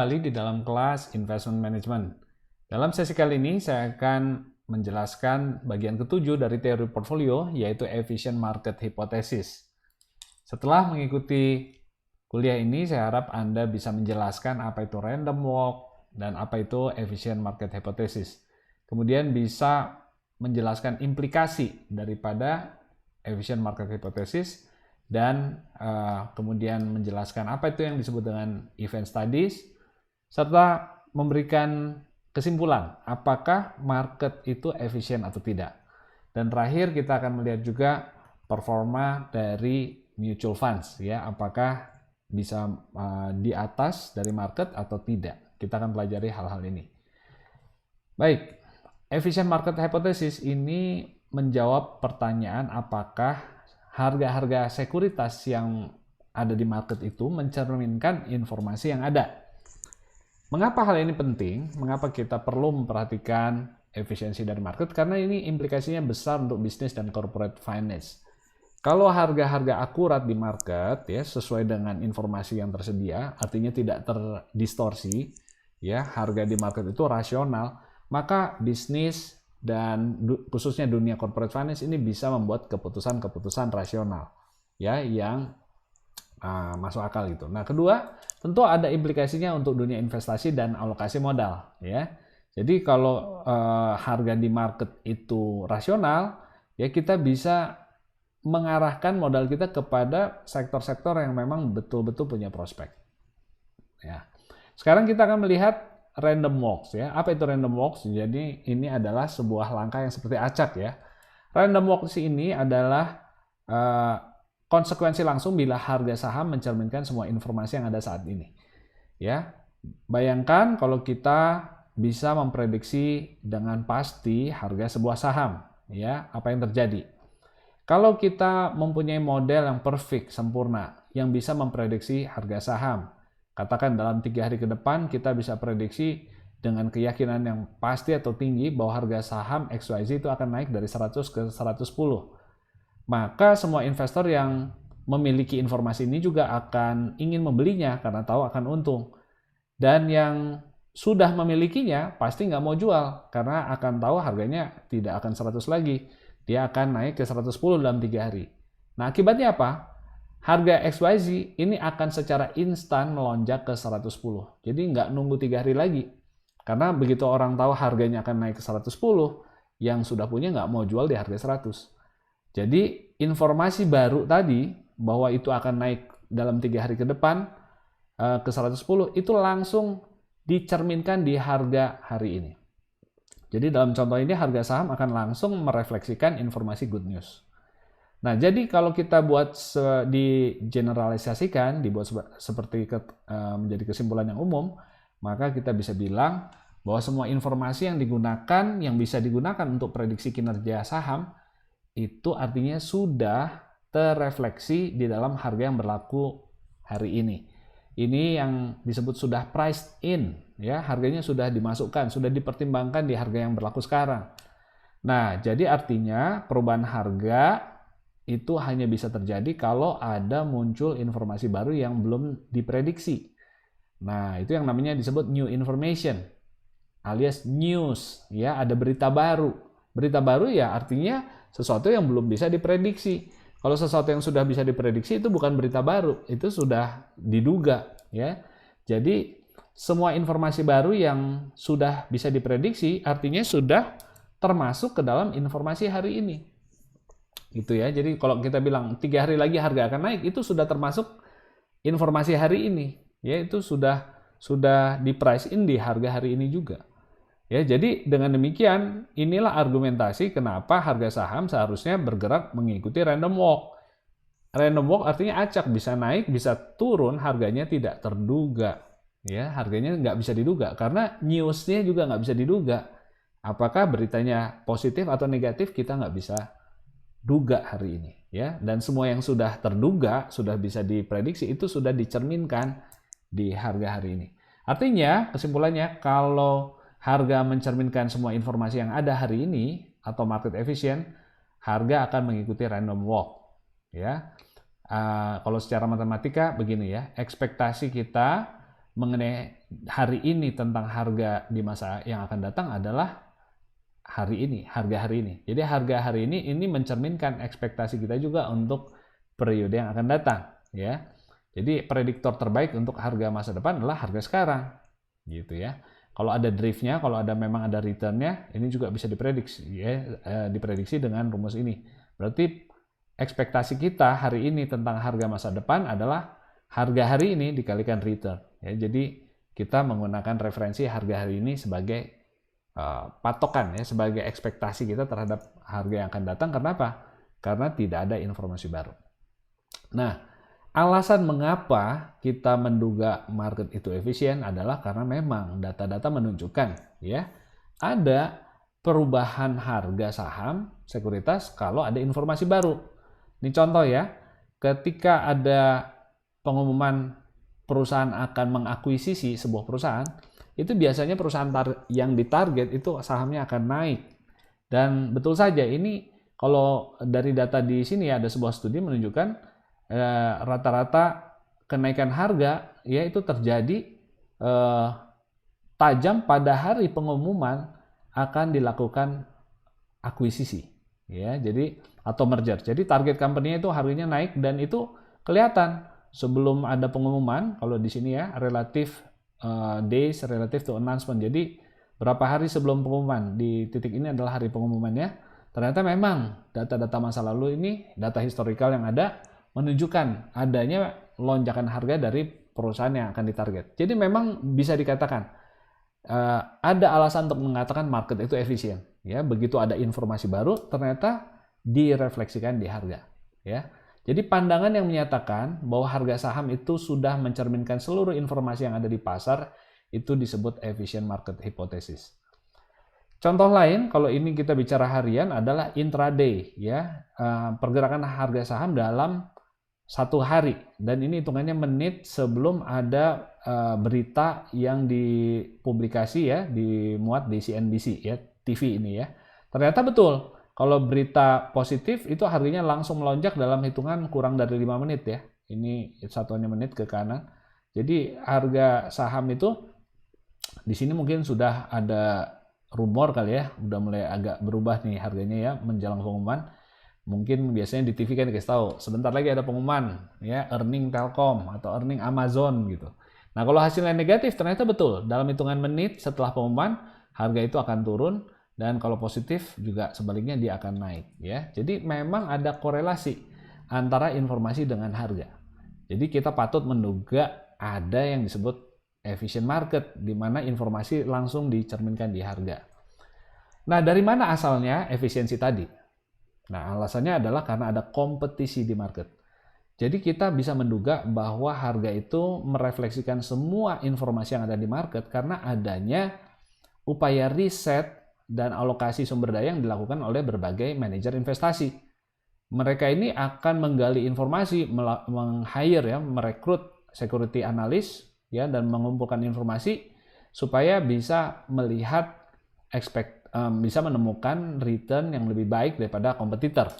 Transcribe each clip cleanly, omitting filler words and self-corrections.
kembali di dalam kelas Investment Management. Dalam sesi kali ini saya akan menjelaskan bagian ketujuh dari teori portfolio, yaitu Efficient Market Hypothesis. Setelah mengikuti kuliah ini, saya harap Anda bisa menjelaskan apa itu random walk dan apa itu Efficient Market Hypothesis. Kemudian bisa menjelaskan implikasi daripada Efficient Market Hypothesis dan kemudian menjelaskan apa itu yang disebut dengan event studies, serta memberikan kesimpulan apakah market itu efisien atau tidak. Dan terakhir kita akan melihat juga performa dari mutual funds, ya, apakah bisa di atas dari market atau tidak. Kita akan pelajari hal-hal ini. Baik, efficient market hypothesis ini menjawab pertanyaan apakah harga-harga sekuritas yang ada di market itu mencerminkan informasi yang ada. Mengapa hal ini penting? Mengapa kita perlu memperhatikan efisiensi dari market? Karena ini implikasinya besar untuk bisnis dan corporate finance. Kalau harga-harga akurat di market, ya, sesuai dengan informasi yang tersedia, artinya tidak terdistorsi, ya, harga di market itu rasional, maka bisnis dan khususnya dunia corporate finance ini bisa membuat keputusan-keputusan rasional, ya, yang masuk akal gitu. Nah, kedua, tentu ada implikasinya untuk dunia investasi dan alokasi modal, ya. Jadi kalau harga di market itu rasional, ya, kita bisa mengarahkan modal kita kepada sektor-sektor yang memang betul-betul punya prospek. Ya. Sekarang kita akan melihat random walks, ya. Apa itu random walks? Jadi ini adalah sebuah langkah yang seperti acak, ya. Random walks ini adalah konsekuensi langsung bila harga saham mencerminkan semua informasi yang ada saat ini. Ya. Bayangkan kalau kita bisa memprediksi dengan pasti harga sebuah saham, ya, apa yang terjadi. Kalau kita mempunyai model yang perfect, sempurna, yang bisa memprediksi harga saham, katakan dalam 3 hari ke depan kita bisa prediksi dengan keyakinan yang pasti atau tinggi bahwa harga saham XYZ itu akan naik dari 100 ke 110. Maka semua investor yang memiliki informasi ini juga akan ingin membelinya karena tahu akan untung. Dan yang sudah memilikinya pasti nggak mau jual karena akan tahu harganya tidak akan 100 lagi. Dia akan naik ke 110 dalam 3 hari. Nah, akibatnya apa? Harga XYZ ini akan secara instan melonjak ke 110. Jadi nggak nunggu 3 hari lagi. Karena begitu orang tahu harganya akan naik ke 110, yang sudah punya nggak mau jual di harga 100. Jadi informasi baru tadi bahwa itu akan naik dalam 3 hari ke depan ke 110 itu langsung dicerminkan di harga hari ini. Jadi dalam contoh ini harga saham akan langsung merefleksikan informasi good news. Nah, jadi kalau kita buat digeneralisasikan, dibuat seperti menjadi kesimpulan yang umum, maka kita bisa bilang bahwa semua informasi yang digunakan, yang bisa digunakan untuk prediksi kinerja saham, itu artinya sudah terrefleksi di dalam harga yang berlaku hari ini. Ini yang disebut sudah priced in, ya, harganya sudah dimasukkan, sudah dipertimbangkan di harga yang berlaku sekarang. Nah, jadi artinya perubahan harga itu hanya bisa terjadi kalau ada muncul informasi baru yang belum diprediksi. Nah, itu yang namanya disebut new information alias news, ya, ada berita baru. Berita baru ya artinya sesuatu yang belum bisa diprediksi. Kalau sesuatu yang sudah bisa diprediksi itu bukan berita baru, itu sudah diduga, ya. Jadi semua informasi baru yang sudah bisa diprediksi artinya sudah termasuk ke dalam informasi hari ini. Gitu ya. Jadi kalau kita bilang 3 hari lagi harga akan naik, itu sudah termasuk informasi hari ini, ya, itu sudah di price in di harga hari ini juga. Ya, jadi dengan demikian inilah argumentasi kenapa harga saham seharusnya bergerak mengikuti random walk. Random walk artinya acak, bisa naik, bisa turun, harganya tidak terduga. Ya, harganya nggak bisa diduga karena newsnya juga nggak bisa diduga. Apakah beritanya positif atau negatif kita nggak bisa duga hari ini. Ya, dan semua yang sudah terduga, sudah bisa diprediksi itu sudah dicerminkan di harga hari ini. Artinya kesimpulannya kalau harga mencerminkan semua informasi yang ada hari ini atau market efficient, harga akan mengikuti random walk. Ya, kalau secara matematika begini ya, ekspektasi kita mengenai hari ini tentang harga di masa yang akan datang adalah hari ini, harga hari ini. Jadi harga hari ini mencerminkan ekspektasi kita juga untuk periode yang akan datang, ya. Jadi prediktor terbaik untuk harga masa depan adalah harga sekarang, gitu ya. Kalau ada driftnya, kalau ada memang ada returnnya, ini juga bisa diprediksi, ya, diprediksi dengan rumus ini. Berarti ekspektasi kita hari ini tentang harga masa depan adalah harga hari ini dikalikan return. Ya, jadi kita menggunakan referensi harga hari ini sebagai patokan, ya, sebagai ekspektasi kita terhadap harga yang akan datang. Kenapa? Karena tidak ada informasi baru. Nah, alasan mengapa kita menduga market itu efisien adalah karena memang data-data menunjukkan, ya, ada perubahan harga saham sekuritas kalau ada informasi baru. Ini contoh ya, ketika ada pengumuman perusahaan akan mengakuisisi sebuah perusahaan, itu biasanya perusahaan yang ditarget itu sahamnya akan naik. Dan betul saja ini kalau dari data di sini ada sebuah studi menunjukkan rata-rata kenaikan harga ya itu terjadi tajam pada hari pengumuman akan dilakukan akuisisi, ya, jadi atau merger. Jadi target company itu harganya naik dan itu kelihatan sebelum ada pengumuman. Kalau di sini ya relatif days relative to announcement. Jadi berapa hari sebelum pengumuman, di titik ini adalah hari pengumumannya. Ternyata memang data-data masa lalu ini, data historical yang ada menunjukkan adanya lonjakan harga dari perusahaan yang akan ditarget. Jadi memang bisa dikatakan ada alasan untuk mengatakan market itu efisien. Ya, begitu ada informasi baru, ternyata direfleksikan di harga. Ya, jadi pandangan yang menyatakan bahwa harga saham itu sudah mencerminkan seluruh informasi yang ada di pasar itu disebut efficient market hypothesis. Contoh lain, kalau ini kita bicara harian adalah intraday, ya, pergerakan harga saham dalam satu hari, dan ini hitungannya menit sebelum ada berita yang dipublikasi, ya, dimuat di CNBC, ya, TV ini, ya. Ternyata betul. Kalau berita positif itu harganya langsung melonjak dalam hitungan kurang dari 5 menit, ya. Ini satuannya menit ke kanan. Jadi harga saham itu di sini mungkin sudah ada rumor kali ya, udah mulai agak berubah nih harganya ya menjelang pengumuman. Mungkin biasanya di TV kan dikasih tahu sebentar lagi ada pengumuman, ya, earning Telkom atau earning Amazon gitu. Nah, kalau hasilnya negatif ternyata betul dalam hitungan menit setelah pengumuman harga itu akan turun. Dan kalau positif juga sebaliknya dia akan naik, ya. Jadi memang ada korelasi antara informasi dengan harga. Jadi kita patut menduga ada yang disebut efficient market di mana informasi langsung dicerminkan di harga. Nah, dari mana asalnya efisiensi tadi? Nah, alasannya adalah karena ada kompetisi di market. Jadi kita bisa menduga bahwa harga itu merefleksikan semua informasi yang ada di market karena adanya upaya riset dan alokasi sumber daya yang dilakukan oleh berbagai manajer investasi. Mereka ini akan menggali informasi, meng-hire, ya, merekrut security analyst, ya, dan mengumpulkan informasi supaya bisa melihat bisa menemukan return yang lebih baik daripada kompetitor,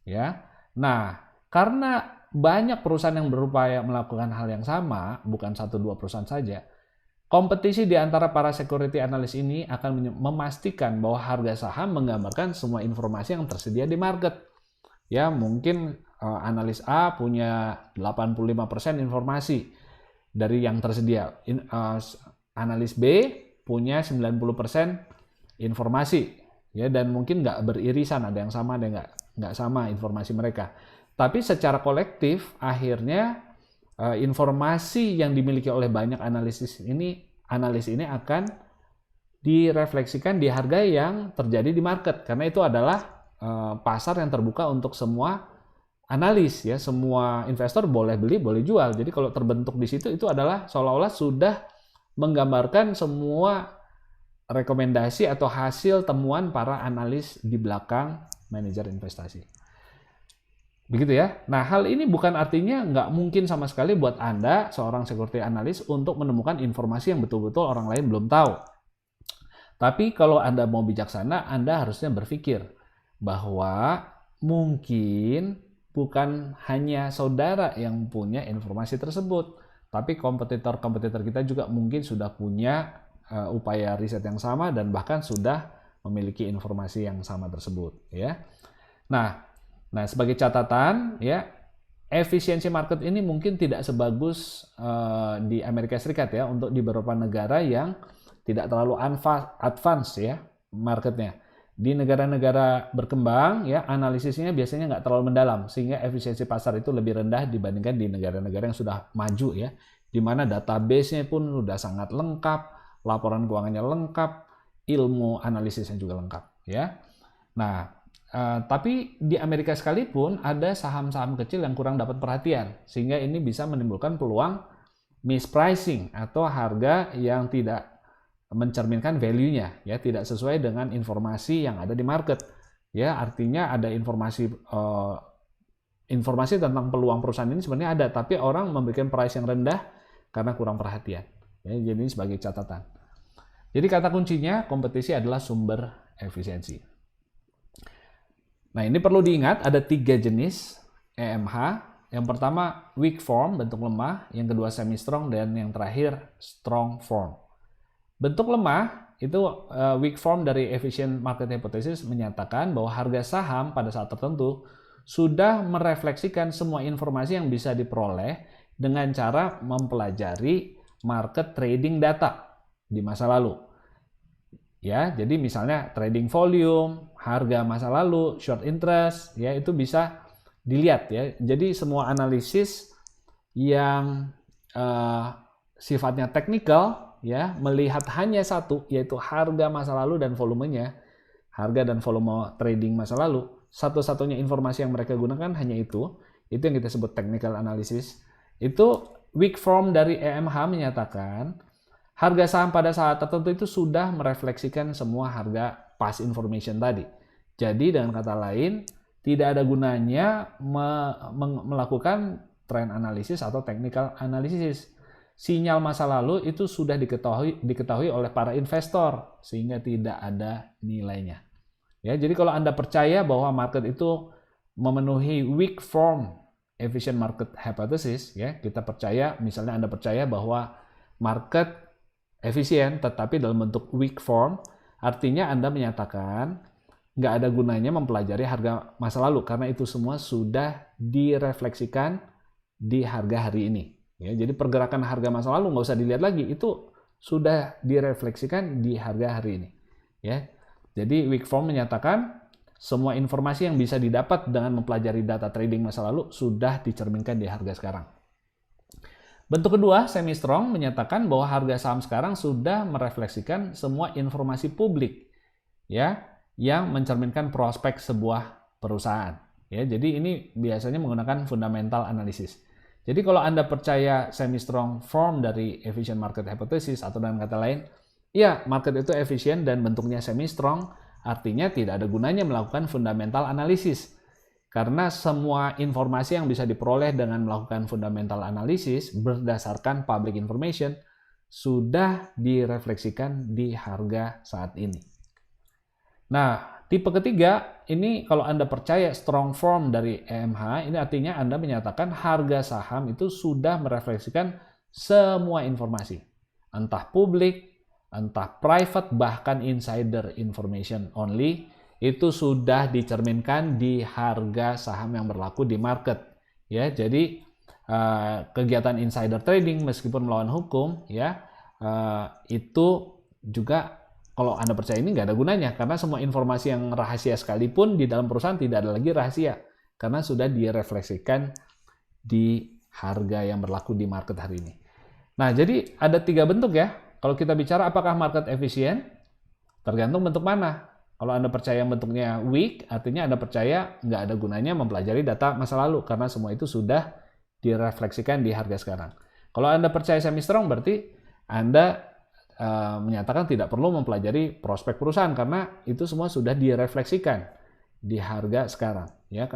ya. Nah, karena banyak perusahaan yang berupaya melakukan hal yang sama, bukan 1-2 perusahaan saja, kompetisi di antara para security analyst ini akan memastikan bahwa harga saham menggambarkan semua informasi yang tersedia di market. Ya, mungkin analis A punya 85% informasi dari yang tersedia. Analis B punya 90% informasi. Ya, dan mungkin nggak beririsan, ada yang sama, ada yang nggak sama informasi mereka. Tapi secara kolektif akhirnya informasi yang dimiliki oleh banyak analis ini akan direfleksikan di harga yang terjadi di market, karena itu adalah pasar yang terbuka untuk semua analis, ya, semua investor boleh beli boleh jual. Jadi kalau terbentuk di situ itu adalah seolah-olah sudah menggambarkan semua rekomendasi atau hasil temuan para analis di belakang manajer investasi. Begitu ya. Nah, hal ini bukan artinya nggak mungkin sama sekali buat Anda, seorang security analyst, untuk menemukan informasi yang betul-betul orang lain belum tahu. Tapi kalau Anda mau bijaksana, Anda harusnya berpikir bahwa mungkin bukan hanya saudara yang punya informasi tersebut, tapi kompetitor-kompetitor kita juga mungkin sudah punya upaya riset yang sama dan bahkan sudah memiliki informasi yang sama tersebut, ya. Nah, sebagai catatan, ya, efisiensi market ini mungkin tidak sebagus di Amerika Serikat, ya, untuk di beberapa negara yang tidak terlalu advance, ya, marketnya. Di negara-negara berkembang, ya, analisisnya biasanya nggak terlalu mendalam, sehingga efisiensi pasar itu lebih rendah dibandingkan di negara-negara yang sudah maju, ya, di mana database-nya pun sudah sangat lengkap, laporan keuangannya lengkap, ilmu analisisnya juga lengkap, ya. Nah, tapi di Amerika sekalipun ada saham-saham kecil yang kurang dapat perhatian, sehingga ini bisa menimbulkan peluang mispricing atau harga yang tidak mencerminkan value-nya, ya, tidak sesuai dengan informasi yang ada di market, ya. Artinya ada informasi tentang peluang perusahaan ini sebenarnya ada, tapi orang memberikan price yang rendah karena kurang perhatian, ya. Jadi ini sebagai catatan. Jadi kata kuncinya kompetisi adalah sumber efisiensi. Nah, ini perlu diingat ada 3 jenis EMH. Yang pertama weak form, bentuk lemah, yang kedua semi strong, dan yang terakhir strong form. Bentuk lemah itu weak form dari efficient market hypothesis menyatakan bahwa harga saham pada saat tertentu sudah merefleksikan semua informasi yang bisa diperoleh dengan cara mempelajari market trading data di masa lalu. Ya, jadi misalnya trading volume, harga masa lalu, short interest, ya, itu bisa dilihat, ya. Jadi semua analisis yang sifatnya teknikal, ya, melihat hanya satu, yaitu harga masa lalu dan volumenya, harga dan volume trading masa lalu, satu-satunya informasi yang mereka gunakan hanya itu yang kita sebut technical analysis. Itu weak form dari EMH menyatakan harga saham pada saat tertentu itu sudah merefleksikan semua harga past information tadi. Jadi dengan kata lain, tidak ada gunanya melakukan trend analysis atau technical analysis. Sinyal masa lalu itu sudah diketahui oleh para investor, sehingga tidak ada nilainya. Ya, jadi kalau Anda percaya bahwa market itu memenuhi weak form efficient market hypothesis, ya, kita percaya, misalnya Anda percaya bahwa market efisien tetapi dalam bentuk weak form, artinya Anda menyatakan nggak ada gunanya mempelajari harga masa lalu karena itu semua sudah direfleksikan di harga hari ini. Ya, jadi pergerakan harga masa lalu nggak usah dilihat lagi, itu sudah direfleksikan di harga hari ini. Ya, jadi weak form menyatakan semua informasi yang bisa didapat dengan mempelajari data trading masa lalu sudah dicerminkan di harga sekarang. Bentuk kedua, semi strong, menyatakan bahwa harga saham sekarang sudah merefleksikan semua informasi publik, ya, yang mencerminkan prospek sebuah perusahaan. Ya, jadi ini biasanya menggunakan fundamental analysis. Jadi kalau Anda percaya semi strong form dari efficient market hypothesis, atau dengan kata lain, ya, market itu efisien dan bentuknya semi strong, artinya tidak ada gunanya melakukan fundamental analysis. Karena semua informasi yang bisa diperoleh dengan melakukan fundamental analysis berdasarkan public information sudah direfleksikan di harga saat ini. Nah, tipe ketiga, ini kalau Anda percaya strong form dari EMH, ini artinya Anda menyatakan harga saham itu sudah merefleksikan semua informasi. Entah publik, entah private, bahkan insider information only, itu sudah dicerminkan di harga saham yang berlaku di market, ya. Jadi kegiatan insider trading meskipun melawan hukum, ya, itu juga kalau Anda percaya ini nggak ada gunanya karena semua informasi yang rahasia sekalipun di dalam perusahaan tidak ada lagi rahasia karena sudah direfleksikan di harga yang berlaku di market hari ini. Nah, jadi ada 3 bentuk, ya. Kalau kita bicara apakah market efisien, tergantung bentuk mana. Kalau Anda percaya bentuknya weak, artinya Anda percaya nggak ada gunanya mempelajari data masa lalu karena semua itu sudah direfleksikan di harga sekarang. Kalau Anda percaya semi strong, berarti Anda menyatakan tidak perlu mempelajari prospek perusahaan karena itu semua sudah direfleksikan di harga sekarang. Ya,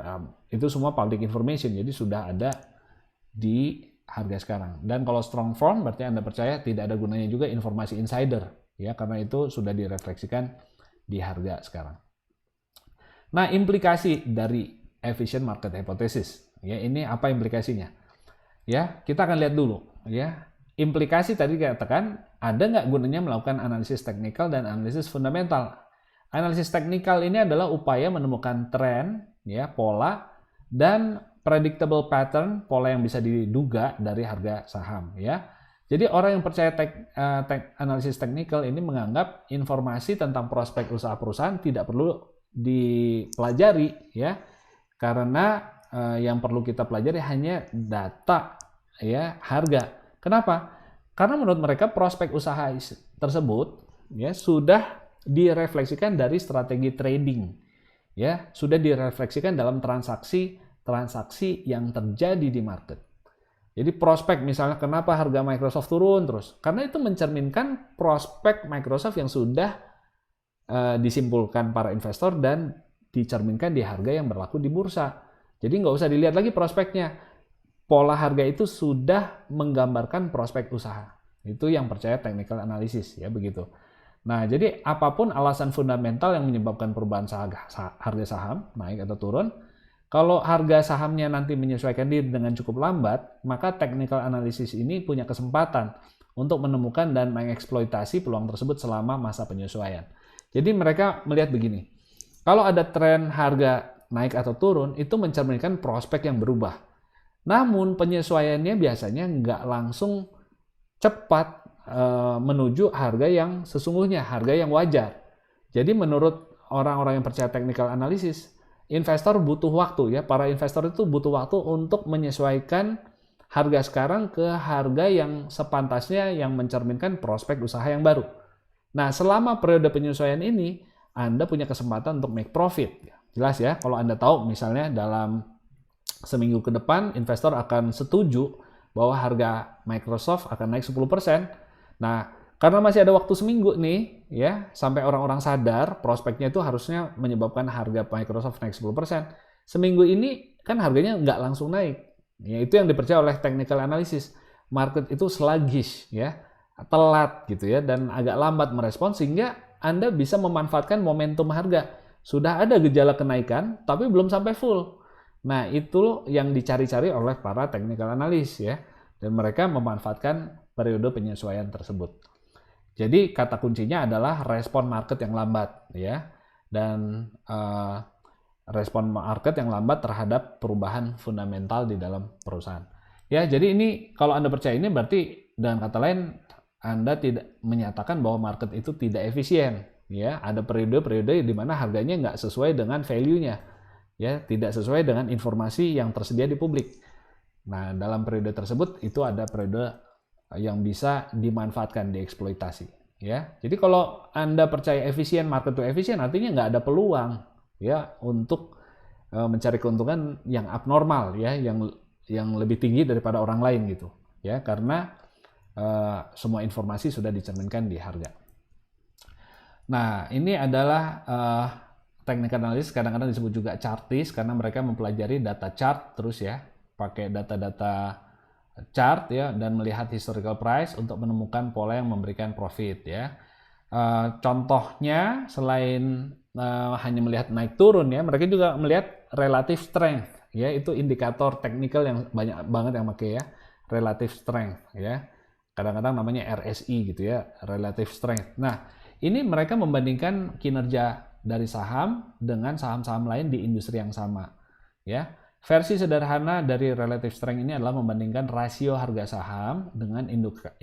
itu semua public information, jadi sudah ada di harga sekarang. Dan kalau strong form, berarti Anda percaya tidak ada gunanya juga informasi insider, ya, karena itu sudah direfleksikan di harga sekarang. Nah, implikasi dari efficient market hypothesis, ya, ini apa implikasinya? Ya, kita akan lihat dulu ya. Implikasi tadi katakan, ada nggak gunanya melakukan analisis teknikal dan analisis fundamental. Analisis teknikal ini adalah upaya menemukan tren, ya, pola, dan predictable pattern, pola yang bisa diduga dari harga saham. Ya. Jadi orang yang percaya analisis teknikal ini menganggap informasi tentang prospek usaha perusahaan tidak perlu dipelajari, ya, karena yang perlu kita pelajari hanya data, ya, harga. Kenapa? Karena menurut mereka prospek usaha tersebut, ya, sudah direfleksikan dari strategi trading, ya, sudah direfleksikan dalam transaksi yang terjadi di market. Jadi prospek, misalnya kenapa harga Microsoft turun terus? Karena itu mencerminkan prospek Microsoft yang sudah disimpulkan para investor dan dicerminkan di harga yang berlaku di bursa. Jadi nggak usah dilihat lagi prospeknya. Pola harga itu sudah menggambarkan prospek usaha. Itu yang percaya technical analysis, ya, begitu. Nah, jadi apapun alasan fundamental yang menyebabkan perubahan harga saham naik atau turun, kalau harga sahamnya nanti menyesuaikan diri dengan cukup lambat, maka technical analysis ini punya kesempatan untuk menemukan dan mengeksploitasi peluang tersebut selama masa penyesuaian. Jadi mereka melihat begini, kalau ada tren harga naik atau turun, itu mencerminkan prospek yang berubah. Namun penyesuaiannya biasanya nggak langsung cepat menuju harga yang sesungguhnya, harga yang wajar. Jadi menurut orang-orang yang percaya technical analysis, investor butuh waktu, ya, para investor itu butuh waktu untuk menyesuaikan harga sekarang ke harga yang sepantasnya yang mencerminkan prospek usaha yang baru. Nah, selama periode penyesuaian ini, Anda punya kesempatan untuk make profit. Jelas ya, kalau Anda tahu misalnya dalam seminggu ke depan investor akan setuju bahwa harga Microsoft akan naik 10%. Nah, karena masih ada waktu seminggu nih, ya, sampai orang-orang sadar prospeknya itu harusnya menyebabkan harga Microsoft naik 10%. Seminggu ini kan harganya nggak langsung naik. Ya, itu yang dipercaya oleh technical analysis. Market itu sluggish, ya, telat gitu ya, dan agak lambat merespon sehingga Anda bisa memanfaatkan momentum harga. Sudah ada gejala kenaikan, tapi belum sampai full. Nah, itu yang dicari-cari oleh para technical analyst, ya. Dan mereka memanfaatkan periode penyesuaian tersebut. Jadi kata kuncinya adalah respon market yang lambat, ya. Dan respon market yang lambat terhadap perubahan fundamental di dalam perusahaan. Ya, jadi ini kalau Anda percaya ini berarti dengan kata lain Anda tidak menyatakan bahwa market itu tidak efisien, ya. Ada periode-periode di mana harganya nggak sesuai dengan value-nya. Ya, tidak sesuai dengan informasi yang tersedia di publik. Nah, dalam periode tersebut itu ada periode yang bisa dimanfaatkan, dieksploitasi. Ya, jadi kalau Anda percaya efisien, market itu efisien, artinya nggak ada peluang, ya, untuk mencari keuntungan yang abnormal, ya, yang lebih tinggi daripada orang lain gitu, ya, karena semua informasi sudah dicerminkan di harga. Nah, ini adalah technical analysis, kadang-kadang disebut juga chartist karena mereka mempelajari data chart terus, ya, pakai data-data chart, ya, dan melihat historical price untuk menemukan pola yang memberikan profit, ya. Contohnya selain hanya melihat naik turun, ya, mereka juga melihat relative strength, ya, itu indikator teknikal yang banyak banget yang pakai, ya, relative strength, ya. Kadang-kadang namanya RSI gitu, ya, relative strength. Nah, ini mereka membandingkan kinerja dari saham dengan saham-saham lain di industri yang sama, ya. Versi sederhana dari relative strength ini adalah membandingkan rasio harga saham dengan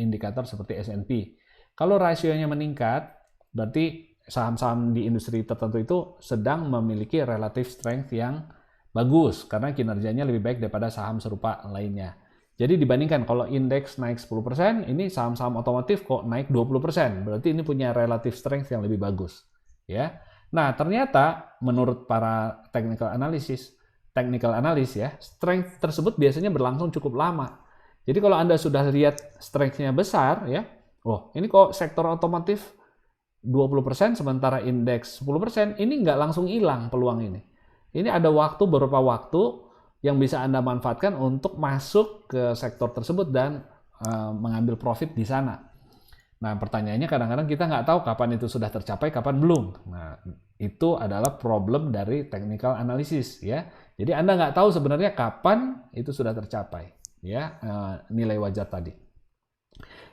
indikator seperti S&P. Kalau rasionya meningkat, berarti saham-saham di industri tertentu itu sedang memiliki relative strength yang bagus karena kinerjanya lebih baik daripada saham serupa lainnya. Jadi dibandingkan kalau indeks naik 10%, ini saham-saham otomotif kok naik 20%, berarti ini punya relative strength yang lebih bagus, ya. Nah, ternyata menurut para technical analyst, ya, strength tersebut biasanya berlangsung cukup lama. Jadi kalau Anda sudah lihat strength-nya besar, ya, oh, ini kok sektor otomotif 20% sementara indeks 10%, ini nggak langsung hilang peluang ini. Ini ada beberapa waktu yang bisa Anda manfaatkan untuk masuk ke sektor tersebut dan mengambil profit di sana. Nah, pertanyaannya kadang-kadang kita nggak tahu kapan itu sudah tercapai, kapan belum. Nah, itu adalah problem dari technical analysis, ya. Jadi Anda nggak tahu sebenarnya kapan itu sudah tercapai, ya, nilai wajar tadi.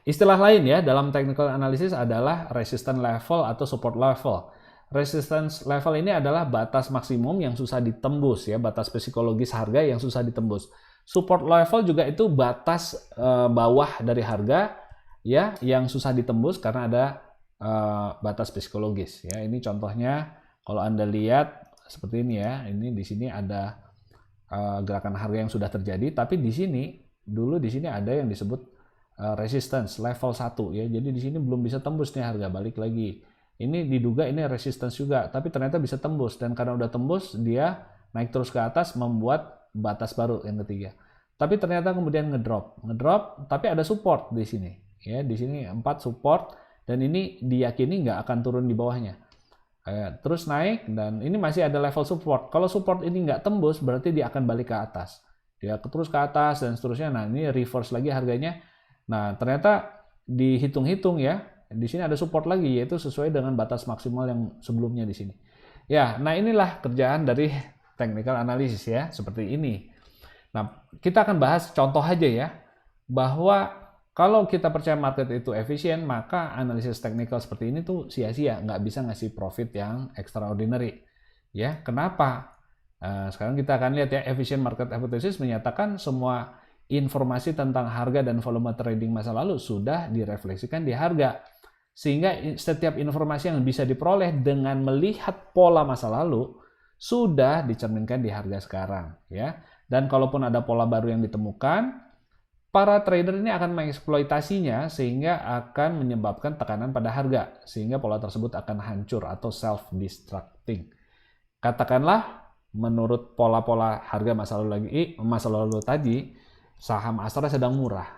Istilah lain ya dalam technical analysis adalah resistance level atau support level. Resistance level ini adalah batas maksimum yang susah ditembus ya, batas psikologis harga yang susah ditembus. Support level juga itu batas bawah dari harga ya yang susah ditembus karena ada batas psikologis ya. Ini contohnya kalau Anda lihat seperti ini ya. Ini di sini ada gerakan harga yang sudah terjadi, tapi di sini ada yang disebut resistance level 1 ya. Jadi di sini belum bisa tembus nih harga, balik lagi. Ini diduga ini resistance juga, tapi ternyata bisa tembus, dan karena udah tembus dia naik terus ke atas membuat batas baru yang ketiga. Tapi ternyata kemudian ngedrop, tapi ada support di sini. Ya, di sini 4 support dan ini diyakini nggak akan turun di bawahnya. Terus naik dan ini masih ada level support. Kalau support ini nggak tembus berarti dia akan balik ke atas. Dia terus ke atas dan seterusnya. Nah, ini reverse lagi harganya. Nah, ternyata dihitung-hitung ya, di sini ada support lagi, yaitu sesuai dengan batas maksimal yang sebelumnya di sini. Ya, nah inilah kerjaan dari technical analysis ya, seperti ini. Nah, kita akan bahas contoh aja ya, bahwa kalau kita percaya market itu efisien, maka analisis technical seperti ini tuh sia-sia, nggak bisa ngasih profit yang extraordinary. Ya, kenapa? Sekarang kita akan lihat ya, efficient market hypothesis menyatakan semua informasi tentang harga dan volume trading masa lalu sudah direfleksikan di harga. Sehingga setiap informasi yang bisa diperoleh dengan melihat pola masa lalu sudah dicerminkan di harga sekarang ya. Dan kalaupun ada pola baru yang ditemukan, para trader ini akan mengeksploitasinya sehingga akan menyebabkan tekanan pada harga, sehingga pola tersebut akan hancur atau self-destructing. Katakanlah menurut pola-pola harga masa lalu tadi, saham Astra sedang murah.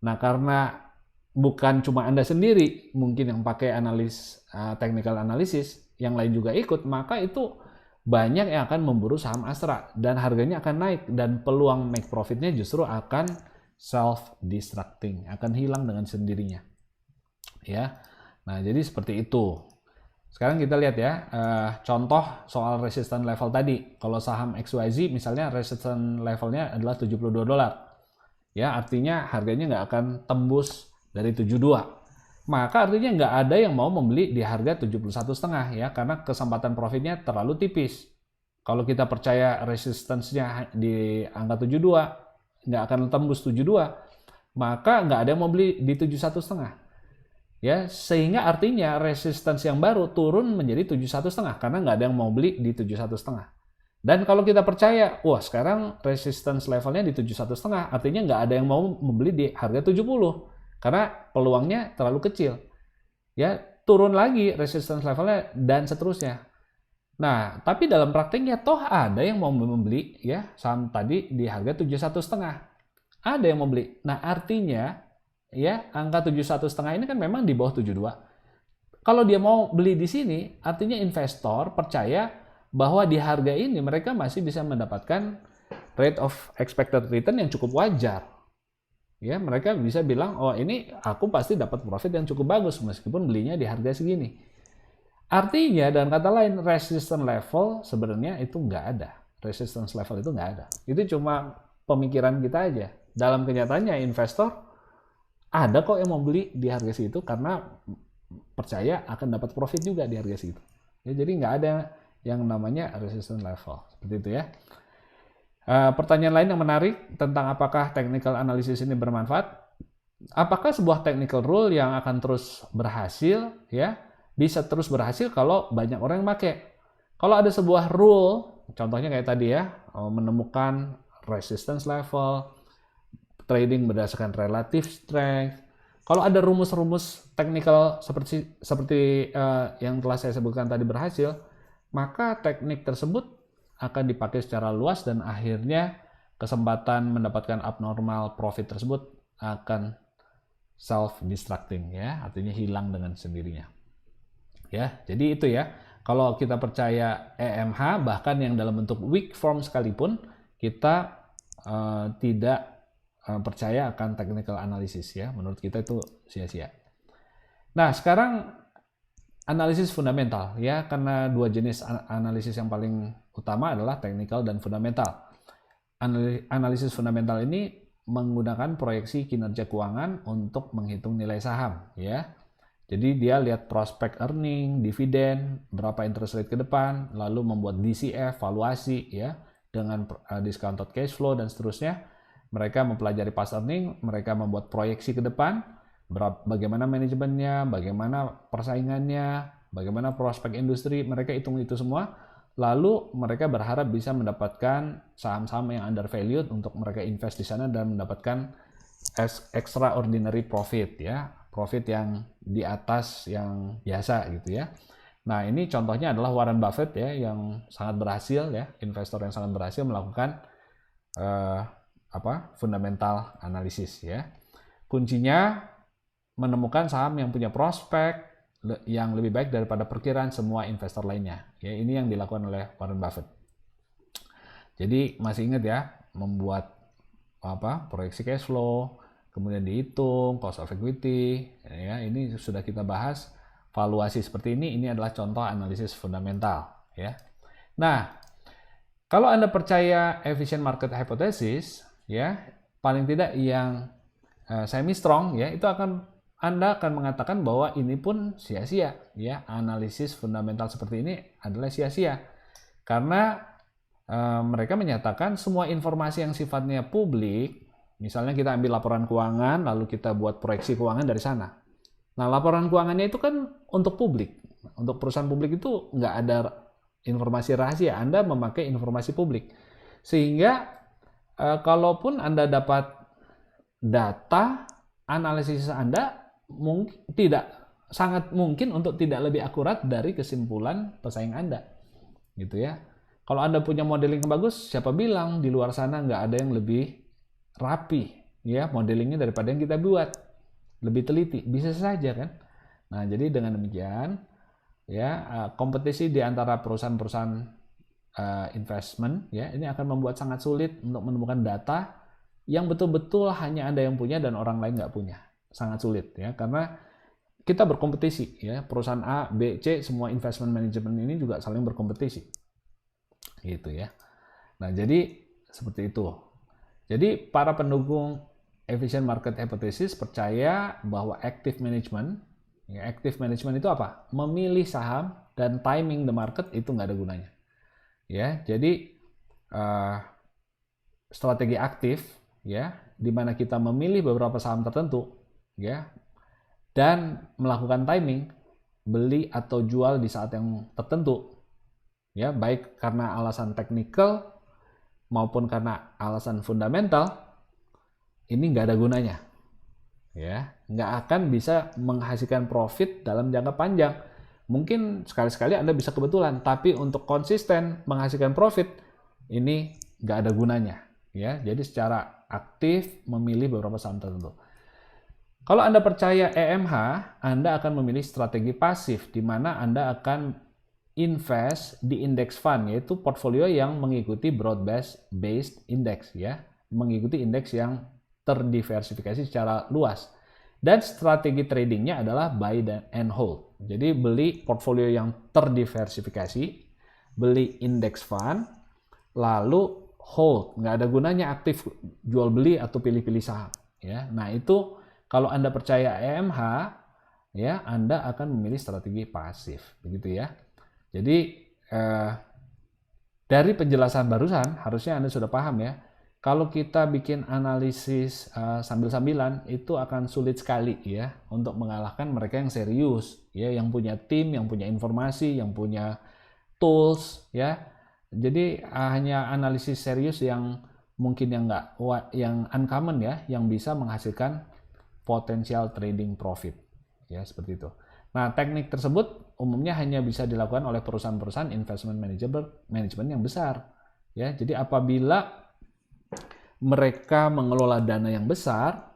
Nah, karena bukan cuma Anda sendiri mungkin yang pakai technical analysis, yang lain juga ikut, maka itu banyak yang akan memburu saham Astra dan harganya akan naik dan peluang make profitnya justru akan self-destructing, akan hilang dengan sendirinya. Ya. Nah, jadi seperti itu. Sekarang kita lihat ya, contoh soal resistance level tadi. Kalau saham XYZ misalnya resistance levelnya adalah $72. Ya, artinya harganya nggak akan tembus dari 72. Maka artinya nggak ada yang mau membeli di harga 71,5 ya, karena kesempatan profitnya terlalu tipis. Kalau kita percaya resistance-nya di angka 72, nggak akan tembus 72, maka nggak ada yang mau beli di 71,5. Ya, sehingga artinya resistance yang baru turun menjadi 71,5 karena nggak ada yang mau beli di 71,5. Dan kalau kita percaya, wah sekarang resistance levelnya di 71,5, artinya nggak ada yang mau membeli di harga 70 karena peluangnya terlalu kecil. Ya, turun lagi resistance levelnya dan seterusnya. Nah, tapi dalam praktiknya toh ada yang mau membeli ya saham tadi di harga 71,5. Ada yang mau beli. Nah, artinya ya angka 71,5 ini kan memang di bawah 72. Kalau dia mau beli di sini, artinya investor percaya bahwa di harga ini mereka masih bisa mendapatkan rate of expected return yang cukup wajar. Ya, mereka bisa bilang, oh ini aku pasti dapat profit yang cukup bagus meskipun belinya di harga segini. Artinya, dengan kata lain, resistance level sebenarnya itu nggak ada. Resistance level itu nggak ada. Itu cuma pemikiran kita aja. Dalam kenyataannya, investor ada kok yang mau beli di harga segitu karena percaya akan dapat profit juga di harga segitu. Ya, jadi nggak ada yang namanya resistance level. Seperti itu ya. Pertanyaan lain yang menarik tentang apakah technical analysis ini bermanfaat. Apakah sebuah technical rule yang akan terus berhasil, ya, bisa terus berhasil kalau banyak orang yang pakai. Kalau ada sebuah rule, contohnya kayak tadi ya, menemukan resistance level, trading berdasarkan relative strength. Kalau ada rumus-rumus technical seperti yang telah saya sebutkan tadi berhasil, maka teknik tersebut akan dipakai secara luas dan akhirnya kesempatan mendapatkan abnormal profit tersebut akan self-destructing ya, artinya hilang dengan sendirinya. Ya, jadi itu ya. Kalau kita percaya EMH bahkan yang dalam bentuk weak form sekalipun kita tidak percaya akan technical analysis ya. Menurut kita itu sia-sia. Nah, sekarang analisis fundamental ya, karena dua jenis analisis yang paling utama adalah technical dan fundamental. Analisis fundamental ini menggunakan proyeksi kinerja keuangan untuk menghitung nilai saham, ya. Jadi dia lihat prospek earning, dividen, berapa interest rate ke depan, lalu membuat DCF, valuasi, ya, dengan discounted cash flow dan seterusnya. Mereka mempelajari past earning, mereka membuat proyeksi ke depan, bagaimana manajemennya, bagaimana persaingannya, bagaimana prospek industri, mereka hitung itu semua. Lalu mereka berharap bisa mendapatkan saham-saham yang undervalued untuk mereka invest di sana dan mendapatkan extraordinary profit, ya, profit yang di atas yang biasa gitu ya. Nah, ini contohnya adalah Warren Buffett ya, yang sangat berhasil ya, investor yang sangat berhasil melakukan fundamental analisis ya. Kuncinya menemukan saham yang punya prospek yang lebih baik daripada perkiraan semua investor lainnya. Ya, ini yang dilakukan oleh Warren Buffett. Jadi masih ingat ya, membuat proyeksi cash flow, kemudian dihitung cost of equity, ya, ini sudah kita bahas. Valuasi seperti ini adalah contoh analisis fundamental, ya. Nah, kalau Anda percaya efficient market hypothesis, ya, paling tidak yang semi strong, ya, itu Anda akan mengatakan bahwa ini pun sia-sia, ya, analisis fundamental seperti ini adalah sia-sia, karena mereka menyatakan semua informasi yang sifatnya publik, misalnya kita ambil laporan keuangan, lalu kita buat proyeksi keuangan dari sana. Nah, laporan keuangannya itu kan untuk publik. Untuk perusahaan publik itu nggak ada informasi rahasia. Anda memakai informasi publik. Sehingga kalaupun Anda dapat data, analisis Anda sangat mungkin untuk tidak lebih akurat dari kesimpulan pesaing Anda. Gitu ya. Kalau Anda punya modeling yang bagus, siapa bilang di luar sana nggak ada yang lebih rapi ya modelingnya daripada yang kita buat. Lebih teliti, bisa saja kan. Nah, jadi dengan demikian ya, kompetisi di antara perusahaan-perusahaan investment ya, ini akan membuat sangat sulit untuk menemukan data yang betul-betul hanya Anda yang punya dan orang lain nggak punya. Sangat sulit ya, karena kita berkompetisi ya, perusahaan A, B, C, semua investment management ini juga saling berkompetisi. Gitu ya. Nah, jadi seperti itu. Jadi para pendukung efficient market hypothesis percaya bahwa active management, ya, active management itu apa? Memilih saham dan timing the market itu nggak ada gunanya. Ya, jadi strategi aktif, ya, di mana kita memilih beberapa saham tertentu, ya, dan melakukan timing beli atau jual di saat yang tertentu, ya, baik karena alasan teknikal maupun karena alasan fundamental. Ini nggak ada gunanya, ya, nggak akan bisa menghasilkan profit dalam jangka panjang. Mungkin sekali-sekali Anda bisa kebetulan, tapi untuk konsisten menghasilkan profit ini nggak ada gunanya, ya. Jadi secara aktif memilih beberapa saham tertentu. Kalau Anda percaya EMH, Anda akan memilih strategi pasif, di mana Anda akan invest di index fund, yaitu portfolio yang mengikuti broad-based index, ya, mengikuti indeks yang terdiversifikasi secara luas. Dan strategi tradingnya adalah buy and hold. Jadi beli portfolio yang terdiversifikasi, beli index fund, lalu hold. Nggak ada gunanya aktif jual beli atau pilih-pilih saham. Ya, nah itu kalau Anda percaya EMH, ya, Anda akan memilih strategi pasif, begitu ya. Jadi dari penjelasan barusan harusnya Anda sudah paham ya. Kalau kita bikin analisis sambil-sambilan itu akan sulit sekali ya untuk mengalahkan mereka yang serius ya, yang punya tim, yang punya informasi, yang punya tools ya. Jadi hanya analisis serius yang mungkin yang uncommon ya, yang bisa menghasilkan potensial trading profit ya, seperti itu. Nah, teknik tersebut umumnya hanya bisa dilakukan oleh perusahaan-perusahaan investment management yang besar ya. Jadi apabila mereka mengelola dana yang besar,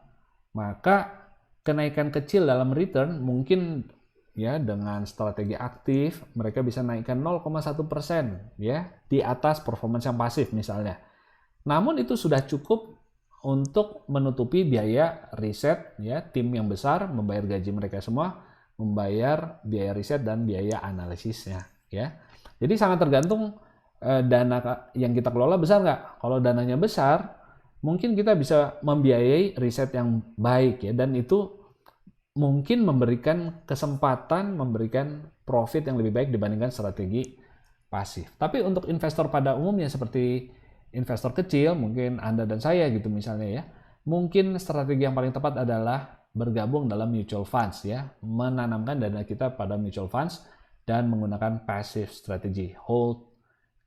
maka kenaikan kecil dalam return mungkin ya dengan strategi aktif mereka bisa naikkan 0,1% ya di atas performance yang pasif misalnya. Namun itu sudah cukup untuk menutupi biaya riset ya, tim yang besar membayar gaji mereka semua, membayar biaya riset dan biaya analisisnya ya. Jadi sangat tergantung dana yang kita kelola besar nggak. Kalau dananya besar, mungkin kita bisa membiayai riset yang baik ya, dan itu mungkin memberikan kesempatan, memberikan profit yang lebih baik dibandingkan strategi pasif. Tapi untuk investor pada umumnya seperti investor kecil, mungkin Anda dan saya gitu misalnya ya, mungkin strategi yang paling tepat adalah bergabung dalam mutual funds ya, menanamkan dana kita pada mutual funds dan menggunakan passive strategy, hold,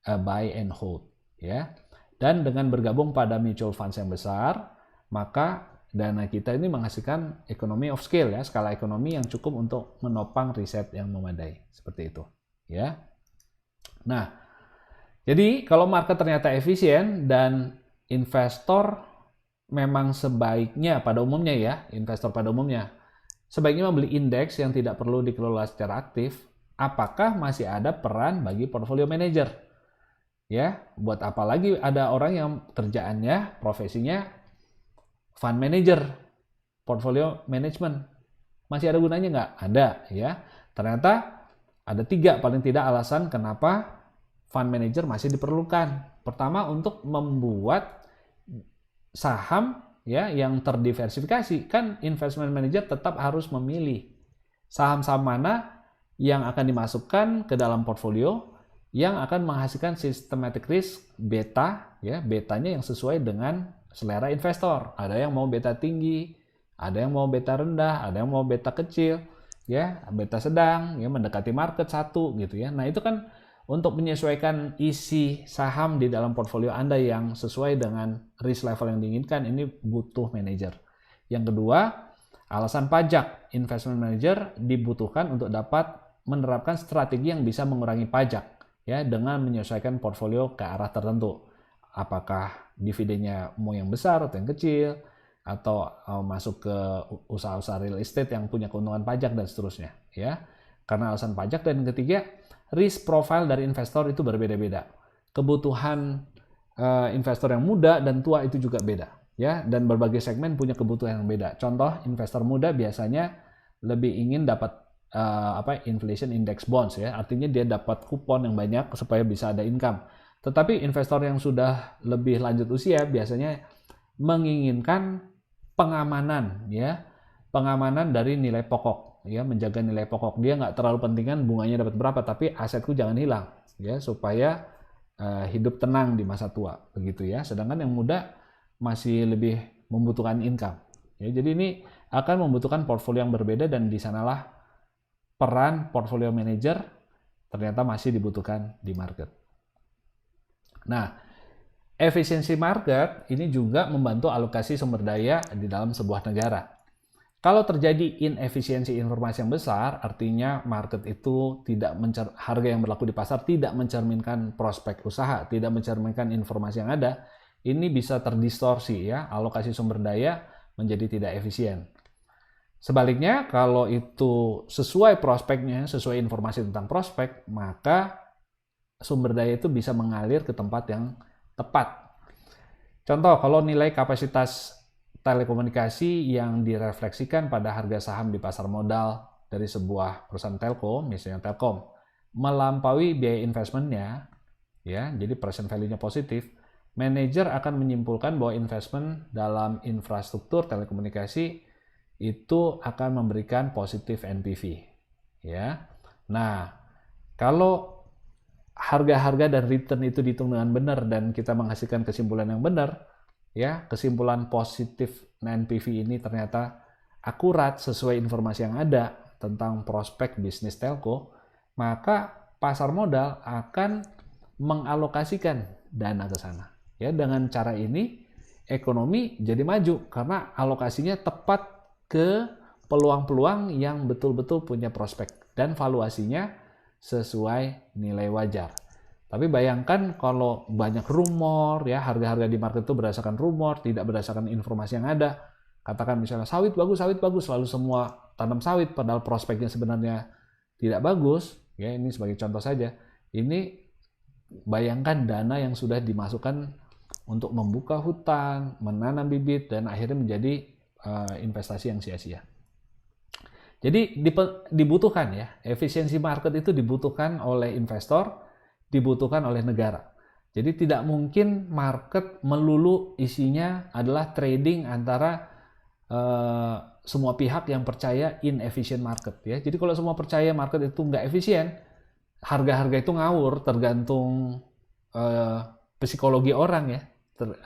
buy and hold ya. Dan dengan bergabung pada mutual funds yang besar, maka dana kita ini menghasilkan economy of scale ya, skala ekonomi yang cukup untuk menopang riset yang memadai. Seperti itu ya. Nah, jadi kalau market ternyata efisien dan investor memang sebaiknya pada umumnya ya, investor pada umumnya sebaiknya membeli indeks yang tidak perlu dikelola secara aktif, apakah masih ada peran bagi portfolio manager? Ya, buat apa lagi ada orang yang kerjaannya, profesinya fund manager, portfolio management. Masih ada gunanya nggak? Ada ya. Ternyata ada 3 paling tidak alasan kenapa fund manager masih diperlukan. Pertama, untuk membuat saham ya yang terdiversifikasi. Kan investment manager tetap harus memilih saham-saham mana yang akan dimasukkan ke dalam portfolio yang akan menghasilkan systematic risk beta ya, betanya yang sesuai dengan selera investor. Ada yang mau beta tinggi, ada yang mau beta rendah, ada yang mau beta kecil, ya, beta sedang, ya, mendekati market 1 gitu ya. Nah, itu kan untuk menyesuaikan isi saham di dalam portfolio Anda yang sesuai dengan risk level yang diinginkan, ini butuh manajer. Yang kedua, alasan pajak. Investment manager dibutuhkan untuk dapat menerapkan strategi yang bisa mengurangi pajak ya, dengan menyesuaikan portfolio ke arah tertentu. Apakah dividennya mau yang besar atau yang kecil, atau masuk ke usaha-usaha real estate yang punya keuntungan pajak dan seterusnya ya. Karena alasan pajak. Dan ketiga, risk profile dari investor itu berbeda-beda. Kebutuhan investor yang muda dan tua itu juga beda ya, dan berbagai segmen punya kebutuhan yang beda. Contoh, investor muda biasanya lebih ingin dapat inflation index bonds ya, artinya dia dapat kupon yang banyak supaya bisa ada income. Tetapi investor yang sudah lebih lanjut usia biasanya menginginkan pengamanan ya, pengamanan dari nilai pokok ya, menjaga nilai pokok. Dia nggak terlalu pentingkan bunganya dapat berapa, tapi asetku jangan hilang ya, supaya hidup tenang di masa tua begitu ya. Sedangkan yang muda masih lebih membutuhkan income ya. Jadi ini akan membutuhkan portfolio yang berbeda, dan di sanalah peran portfolio manager ternyata masih dibutuhkan di market. Nah, efisiensi market ini juga membantu alokasi sumber daya di dalam sebuah negara. Kalau terjadi inefisiensi informasi yang besar, artinya market itu harga yang berlaku di pasar tidak mencerminkan prospek usaha, tidak mencerminkan informasi yang ada, ini bisa terdistorsi ya, alokasi sumber daya menjadi tidak efisien. Sebaliknya, kalau itu sesuai prospeknya, sesuai informasi tentang prospek, maka sumber daya itu bisa mengalir ke tempat yang tepat. Contoh, kalau nilai kapasitas telekomunikasi yang direfleksikan pada harga saham di pasar modal dari sebuah perusahaan telco, misalnya Telkom, melampaui biaya investmentnya, ya, jadi present value-nya positif, manajer akan menyimpulkan bahwa investment dalam infrastruktur telekomunikasi itu akan memberikan positif NPV ya. Nah, kalau harga-harga dan return itu dihitung dengan benar dan kita menghasilkan kesimpulan yang benar ya, kesimpulan positif NPV ini ternyata akurat sesuai informasi yang ada tentang prospek bisnis telco, maka pasar modal akan mengalokasikan dana ke sana ya. Dengan cara ini ekonomi jadi maju karena alokasinya tepat ke peluang-peluang yang betul-betul punya prospek dan valuasinya sesuai nilai wajar. Tapi bayangkan kalau banyak rumor ya, harga-harga di market itu berdasarkan rumor, tidak berdasarkan informasi yang ada. Katakan misalnya sawit bagus, lalu semua tanam sawit padahal prospeknya sebenarnya tidak bagus. Ya, ini sebagai contoh saja. Ini bayangkan dana yang sudah dimasukkan untuk membuka hutan, menanam bibit, dan akhirnya menjadi investasi yang sia-sia. Jadi dibutuhkan ya, efisiensi market itu dibutuhkan oleh investor, dibutuhkan oleh negara. Jadi tidak mungkin market melulu isinya adalah trading antara semua pihak yang percaya inefficient market ya. Jadi kalau semua percaya market itu nggak efisien, harga-harga itu ngawur tergantung psikologi orang ya.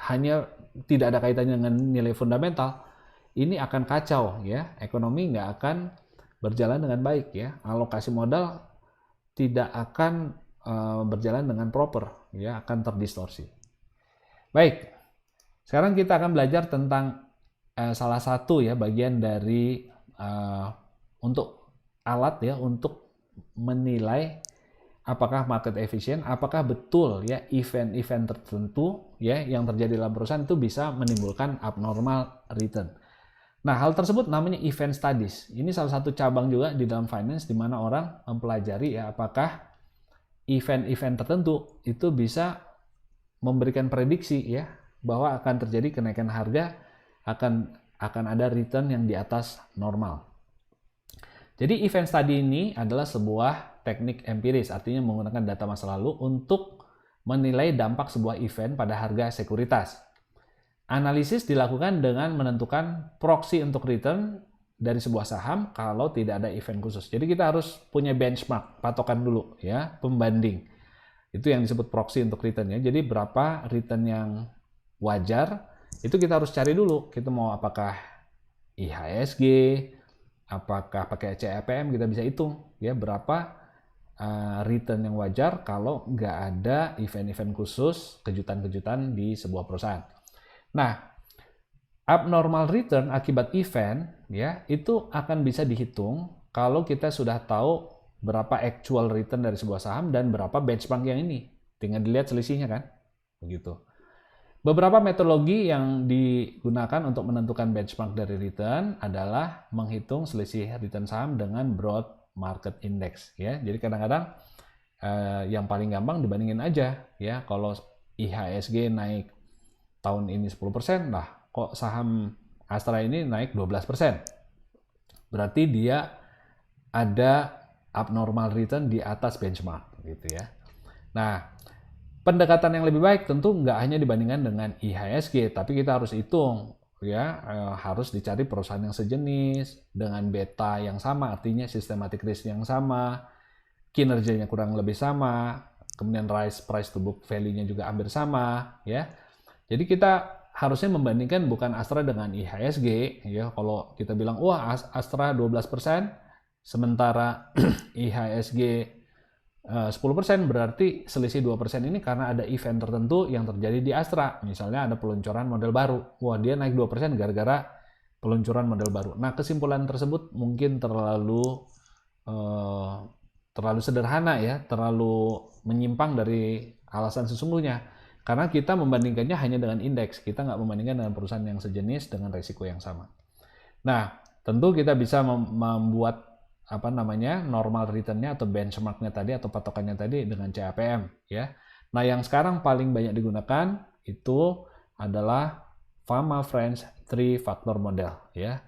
Hanya tidak ada kaitannya dengan nilai fundamental. Ini akan kacau ya. Ekonomi nggak akan berjalan dengan baik ya. Alokasi modal tidak akan berjalan dengan proper ya, akan terdistorsi. Baik, sekarang kita akan belajar tentang salah satu ya bagian dari untuk alat ya untuk menilai apakah market efisien, apakah betul ya event-event tertentu ya yang terjadi dalam perusahaan itu bisa menimbulkan abnormal return. Nah, hal tersebut namanya event studies. Ini salah satu cabang juga di dalam finance di mana orang mempelajari ya apakah event-event tertentu itu bisa memberikan prediksi ya bahwa akan terjadi kenaikan harga, akan ada return yang di atas normal. Jadi event study ini adalah sebuah teknik empiris, artinya menggunakan data masa lalu untuk menilai dampak sebuah event pada harga sekuritas. Analisis dilakukan dengan menentukan proxy untuk return dari sebuah saham kalau tidak ada event khusus. Jadi kita harus punya benchmark, patokan dulu ya, pembanding. Itu yang disebut proxy untuk return ya. Jadi berapa return yang wajar, itu kita harus cari dulu. Kita mau apakah IHSG, apakah pakai CAPM, kita bisa hitung ya berapa return yang wajar kalau nggak ada event-event khusus, kejutan-kejutan di sebuah perusahaan. Nah, abnormal return akibat event ya itu akan bisa dihitung kalau kita sudah tahu berapa actual return dari sebuah saham dan berapa benchmark yang ini. Tinggal dilihat selisihnya kan. Begitu. Beberapa metodologi yang digunakan untuk menentukan benchmark dari return adalah menghitung selisih return saham dengan broad market index ya. Jadi kadang-kadang yang paling gampang dibandingin aja ya. Kalau IHSG naik tahun ini 10%, nah kok saham Astra ini naik 12%. Berarti dia ada abnormal return di atas benchmark gitu ya. Nah, pendekatan yang lebih baik tentu nggak hanya dibandingkan dengan IHSG, tapi kita harus hitung ya, harus dicari perusahaan yang sejenis dengan beta yang sama, artinya systematic risk yang sama, kinerjanya kurang lebih sama, kemudian price to book value-nya juga hampir sama ya. Jadi kita harusnya membandingkan bukan Astra dengan IHSG ya. Kalau kita bilang wah Astra 12%, sementara IHSG 10%, berarti selisih 2% ini karena ada event tertentu yang terjadi di Astra. Misalnya ada peluncuran model baru. Wah, dia naik 2% gara-gara peluncuran model baru. Nah, kesimpulan tersebut mungkin terlalu sederhana ya, terlalu menyimpang dari alasan sesungguhnya. Karena kita membandingkannya hanya dengan indeks, kita nggak membandingkan dengan perusahaan yang sejenis dengan risiko yang sama. Nah, tentu kita bisa membuat normal return-nya atau benchmark-nya tadi atau patokannya tadi dengan CAPM ya. Nah, yang sekarang paling banyak digunakan itu adalah Fama Friends 3 Factor Model ya,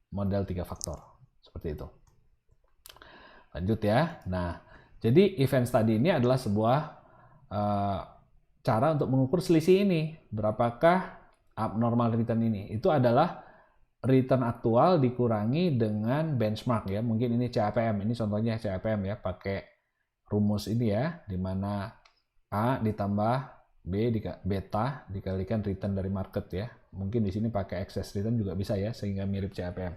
model 3 faktor seperti itu. Lanjut ya. Nah, jadi event study ini adalah sebuah cara untuk mengukur selisih ini. Berapakah abnormal return ini? Itu adalah return aktual dikurangi dengan benchmark ya. Mungkin ini CAPM. Ini contohnya CAPM ya, pakai rumus ini ya, di mana A ditambah B beta dikalikan return dari market ya. Mungkin di sini pakai excess return juga bisa ya, sehingga mirip CAPM.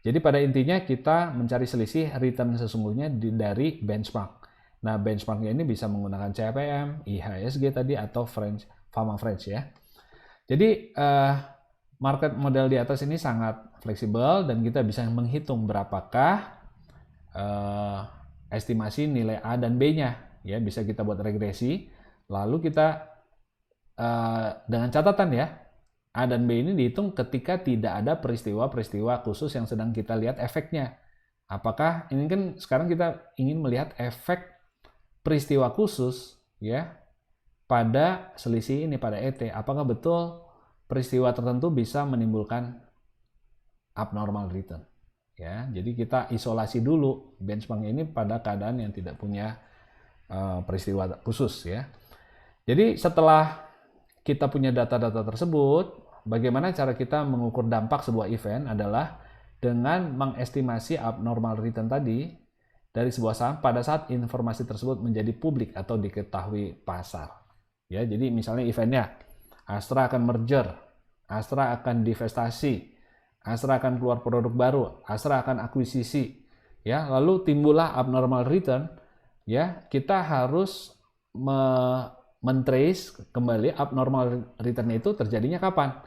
Jadi pada intinya kita mencari selisih return sesungguhnya dari benchmark. Nah, benchmarknya ini bisa menggunakan CAPM, IHSG tadi, atau Fama Friends ya. Jadi, market model di atas ini sangat fleksibel dan kita bisa menghitung berapakah estimasi nilai A dan B-nya. Ya, bisa kita buat regresi. Lalu kita dengan catatan ya, A dan B ini dihitung ketika tidak ada peristiwa-peristiwa khusus yang sedang kita lihat efeknya. Apakah ini kan sekarang kita ingin melihat efek peristiwa khusus ya pada selisih ini, pada ET, apakah betul peristiwa tertentu bisa menimbulkan abnormal return ya. Jadi kita isolasi dulu benchmark ini pada keadaan yang tidak punya peristiwa khusus ya. Jadi setelah kita punya data-data tersebut, bagaimana cara kita mengukur dampak sebuah event adalah dengan mengestimasi abnormal return tadi dari sebuah saham pada saat informasi tersebut menjadi publik atau diketahui pasar. Ya, jadi misalnya eventnya Astra akan merger, Astra akan divestasi, Astra akan keluar produk baru, Astra akan akuisisi, ya, lalu timbullah abnormal return, ya, kita harus mentrace kembali abnormal return itu terjadinya kapan,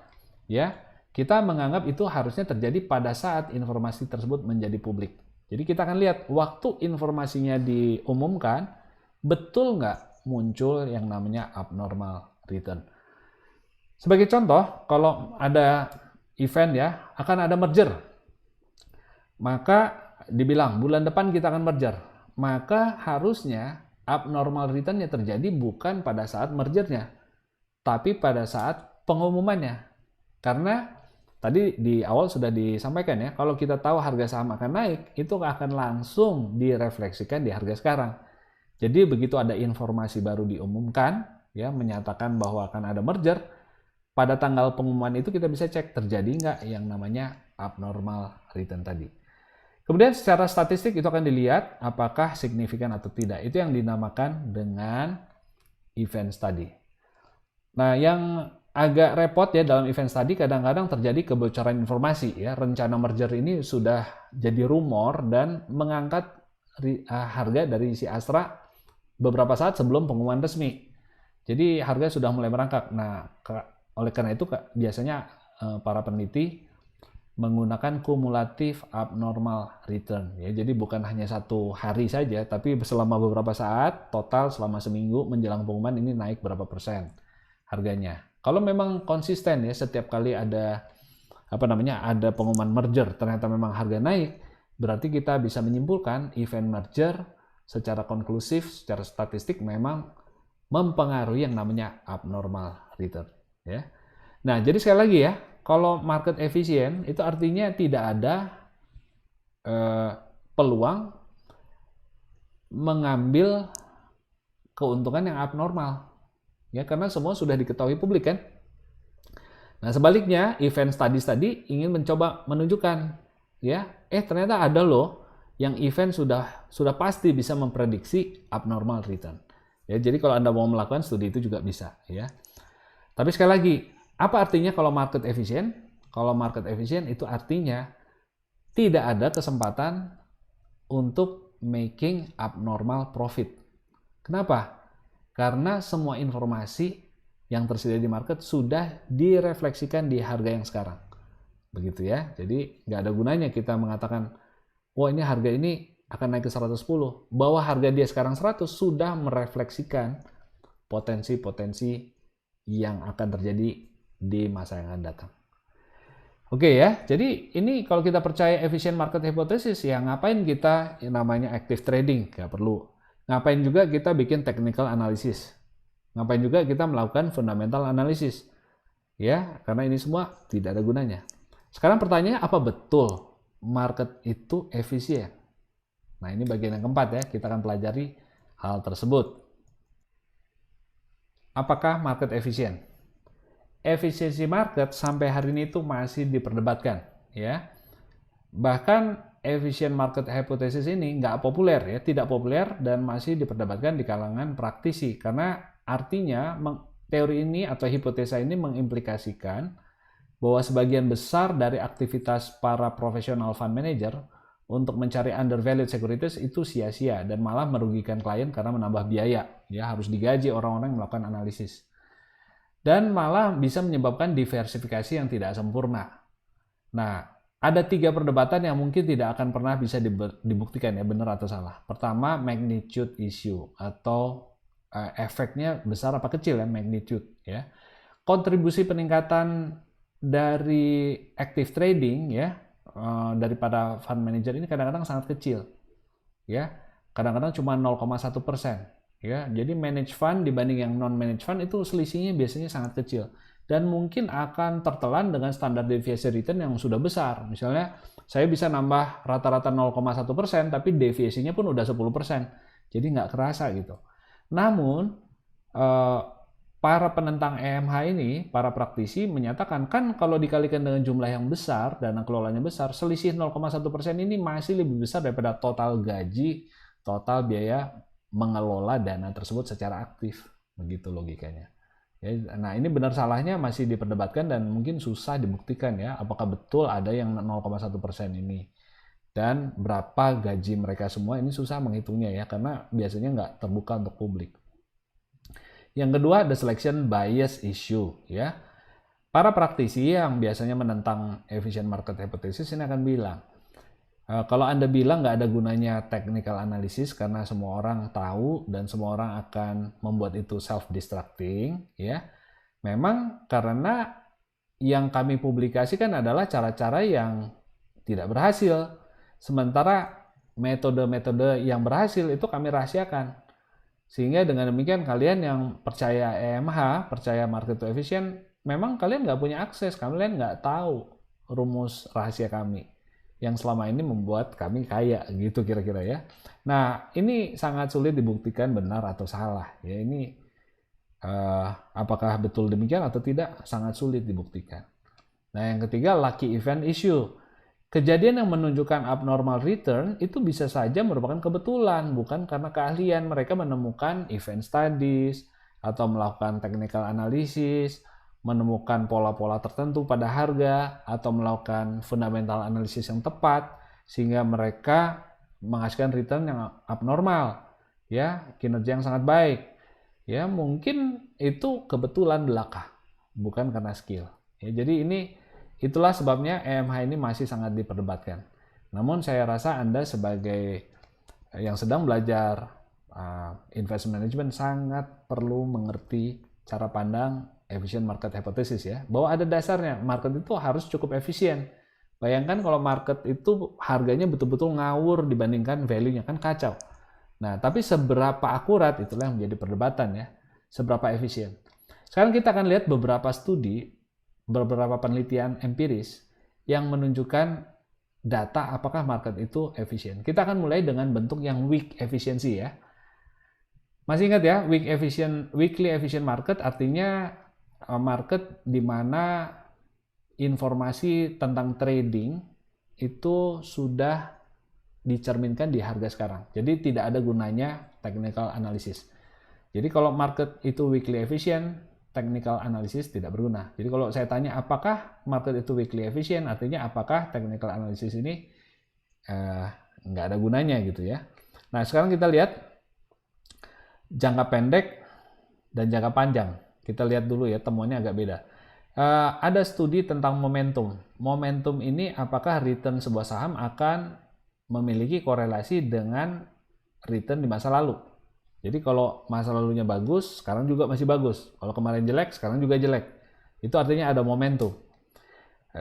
ya. Kita menganggap itu harusnya terjadi pada saat informasi tersebut menjadi publik. Jadi kita akan lihat waktu informasinya diumumkan, betul nggak muncul yang namanya abnormal return. Sebagai contoh, kalau ada event ya, akan ada merger. Maka dibilang bulan depan kita akan merger. Maka harusnya abnormal return-nya terjadi bukan pada saat mergernya, tapi pada saat pengumumannya. Karena tadi di awal sudah disampaikan ya, kalau kita tahu harga saham akan naik, itu akan langsung direfleksikan di harga sekarang. Jadi begitu ada informasi baru diumumkan, ya menyatakan bahwa akan ada merger, pada tanggal pengumuman itu kita bisa cek terjadi nggak yang namanya abnormal return tadi. Kemudian secara statistik itu akan dilihat apakah signifikan atau tidak. Itu yang dinamakan dengan event study. Nah, yang agak repot ya dalam event study kadang-kadang terjadi kebocoran informasi ya. Rencana merger ini sudah jadi rumor dan mengangkat harga dari si Astra beberapa saat sebelum pengumuman resmi. Jadi harga sudah mulai merangkak. Nah, oleh karena itu biasanya para peneliti menggunakan kumulatif abnormal return ya. Jadi bukan hanya satu hari saja, tapi selama beberapa saat, total selama seminggu menjelang pengumuman ini naik berapa persen harganya. Kalau memang konsisten ya, setiap kali ada ada pengumuman merger ternyata memang harga naik, berarti kita bisa menyimpulkan event merger secara konklusif, secara statistik memang mempengaruhi yang namanya abnormal return ya. Nah, jadi sekali lagi ya, kalau market efisien itu artinya tidak ada peluang mengambil keuntungan yang abnormal ya, karena semua sudah diketahui publik kan. Nah, sebaliknya event studies tadi ingin mencoba menunjukkan ya, ternyata ada loh yang event sudah pasti bisa memprediksi abnormal return. Ya, jadi kalau Anda mau melakukan studi itu juga bisa ya. Tapi sekali lagi, apa artinya kalau market efisien? Kalau market efisien itu artinya tidak ada kesempatan untuk making abnormal profit. Kenapa? Karena semua informasi yang tersedia di market sudah direfleksikan di harga yang sekarang. Begitu ya. Jadi nggak ada gunanya kita mengatakan, wah ini harga ini akan naik ke 110. Bahwa harga dia sekarang 100 sudah merefleksikan potensi-potensi yang akan terjadi di masa yang akan datang. Oke ya, jadi ini kalau kita percaya efficient market hypothesis, ya ngapain kita yang namanya active trading? Nggak perlu. Ngapain juga kita bikin technical analysis? Ngapain juga kita melakukan fundamental analysis? Ya, karena ini semua tidak ada gunanya. Sekarang pertanyaannya, apa betul market itu efisien? Nah, ini bagian yang keempat ya, kita akan pelajari hal tersebut. Apakah market efisien? Efisiensi market sampai hari ini itu masih diperdebatkan ya. Bahkan efficient market hypothesis ini nggak populer ya, tidak populer dan masih diperdebatkan di kalangan praktisi karena artinya teori ini atau hipotesa ini mengimplikasikan bahwa sebagian besar dari aktivitas para profesional fund manager untuk mencari undervalued securities itu sia-sia dan malah merugikan klien karena menambah biaya ya, harus digaji orang-orang yang melakukan analisis. Dan malah bisa menyebabkan diversifikasi yang tidak sempurna. Nah, ada 3 perdebatan yang mungkin tidak akan pernah bisa dibuktikan ya, benar atau salah. Pertama, magnitude issue atau efeknya besar apa kecil ya, magnitude ya. Kontribusi peningkatan dari active trading ya, daripada fund manager ini kadang-kadang sangat kecil ya. Kadang-kadang cuma 0,1%. Ya, jadi managed fund dibanding yang non-managed fund itu selisihnya biasanya sangat kecil dan mungkin akan tertelan dengan standar deviasi return yang sudah besar. Misalnya saya bisa nambah rata-rata 0,1% tapi deviasinya pun udah 10%. Jadi nggak kerasa gitu. Namun para penentang EMH ini, para praktisi menyatakan kan kalau dikalikan dengan jumlah yang besar, dana kelolanya besar, selisih 0,1% ini masih lebih besar daripada total gaji, total biaya mengelola dana tersebut secara aktif. Begitu logikanya. Ya, nah ini benar salahnya masih diperdebatkan dan mungkin susah dibuktikan ya, apakah betul ada yang 0,1% ini. Dan berapa gaji mereka semua ini susah menghitungnya ya, karena biasanya nggak terbuka untuk publik. Yang kedua, the selection bias issue ya. Para praktisi yang biasanya menentang efficient market hypothesis ini akan bilang, kalau Anda bilang nggak ada gunanya technical analysis karena semua orang tahu dan semua orang akan membuat itu self-destructing ya. Memang karena yang kami publikasikan adalah cara-cara yang tidak berhasil. Sementara metode-metode yang berhasil itu kami rahasiakan. Sehingga dengan demikian kalian yang percaya EMH, percaya market to efficient, memang kalian nggak punya akses, kalian nggak tahu rumus rahasia kami yang selama ini membuat kami kaya, gitu kira-kira ya. Nah, ini sangat sulit dibuktikan benar atau salah. Ya, ini apakah betul demikian atau tidak, sangat sulit dibuktikan. Nah, yang ketiga, lucky event issue. Kejadian yang menunjukkan abnormal return itu bisa saja merupakan kebetulan, bukan karena keahlian. Mereka menemukan event studies atau melakukan technical analysis, menemukan pola-pola tertentu pada harga, atau melakukan fundamental analysis yang tepat, sehingga mereka menghasilkan return yang abnormal, ya, kinerja yang sangat baik. Ya, mungkin itu kebetulan belaka, bukan karena skill. Ya, jadi itulah sebabnya EMH ini masih sangat diperdebatkan. Namun saya rasa Anda sebagai yang sedang belajar investment management sangat perlu mengerti cara pandang efficient market hypothesis ya. Bahwa ada dasarnya, market itu harus cukup efisien. Bayangkan kalau market itu harganya betul-betul ngawur dibandingkan value-nya, kan kacau. Nah, tapi seberapa akurat itulah yang menjadi perdebatan ya. Seberapa efisien. Sekarang kita akan lihat beberapa studi, beberapa penelitian empiris yang menunjukkan data apakah market itu efisien. Kita akan mulai dengan bentuk yang weak efficiency ya. Masih ingat ya, weakly efficient market artinya market di mana informasi tentang trading itu sudah dicerminkan di harga sekarang. Jadi tidak ada gunanya technical analysis. Jadi kalau market itu weakly efficient, technical analysis tidak berguna. Jadi kalau saya tanya apakah market itu weakly efficient, artinya apakah technical analysis ini nggak ada gunanya gitu ya. Nah sekarang kita lihat jangka pendek dan jangka panjang. Kita lihat dulu ya, temuannya agak beda. Ada studi tentang momentum. Momentum ini apakah return sebuah saham akan memiliki korelasi dengan return di masa lalu. Jadi kalau masa lalunya bagus, sekarang juga masih bagus. Kalau kemarin jelek, sekarang juga jelek. Itu artinya ada momentum.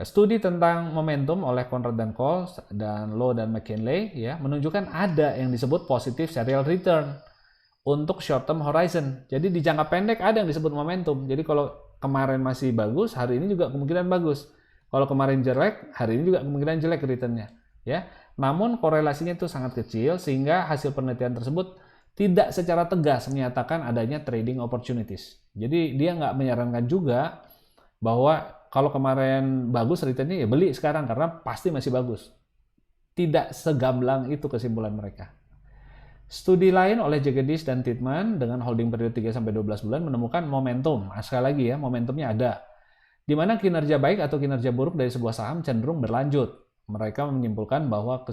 Studi tentang momentum oleh Conrad dan Coles dan Low dan McKinley ya menunjukkan ada yang disebut positive serial return untuk short term horizon. Jadi di jangka pendek ada yang disebut momentum. Jadi kalau kemarin masih bagus, hari ini juga kemungkinan bagus. Kalau kemarin jelek, hari ini juga kemungkinan jelek returnnya. Ya, namun korelasinya itu sangat kecil sehingga hasil penelitian tersebut tidak secara tegas menyatakan adanya trading opportunities. Jadi dia nggak menyarankan juga bahwa kalau kemarin bagus returnnya ya beli sekarang karena pasti masih bagus. Tidak segamblang itu kesimpulan mereka. Studi lain oleh Jagadish dan Titman dengan holding periode 3-12 bulan menemukan momentum. Sekali lagi ya, momentumnya ada. Di mana kinerja baik atau kinerja buruk dari sebuah saham cenderung berlanjut. Mereka menyimpulkan bahwa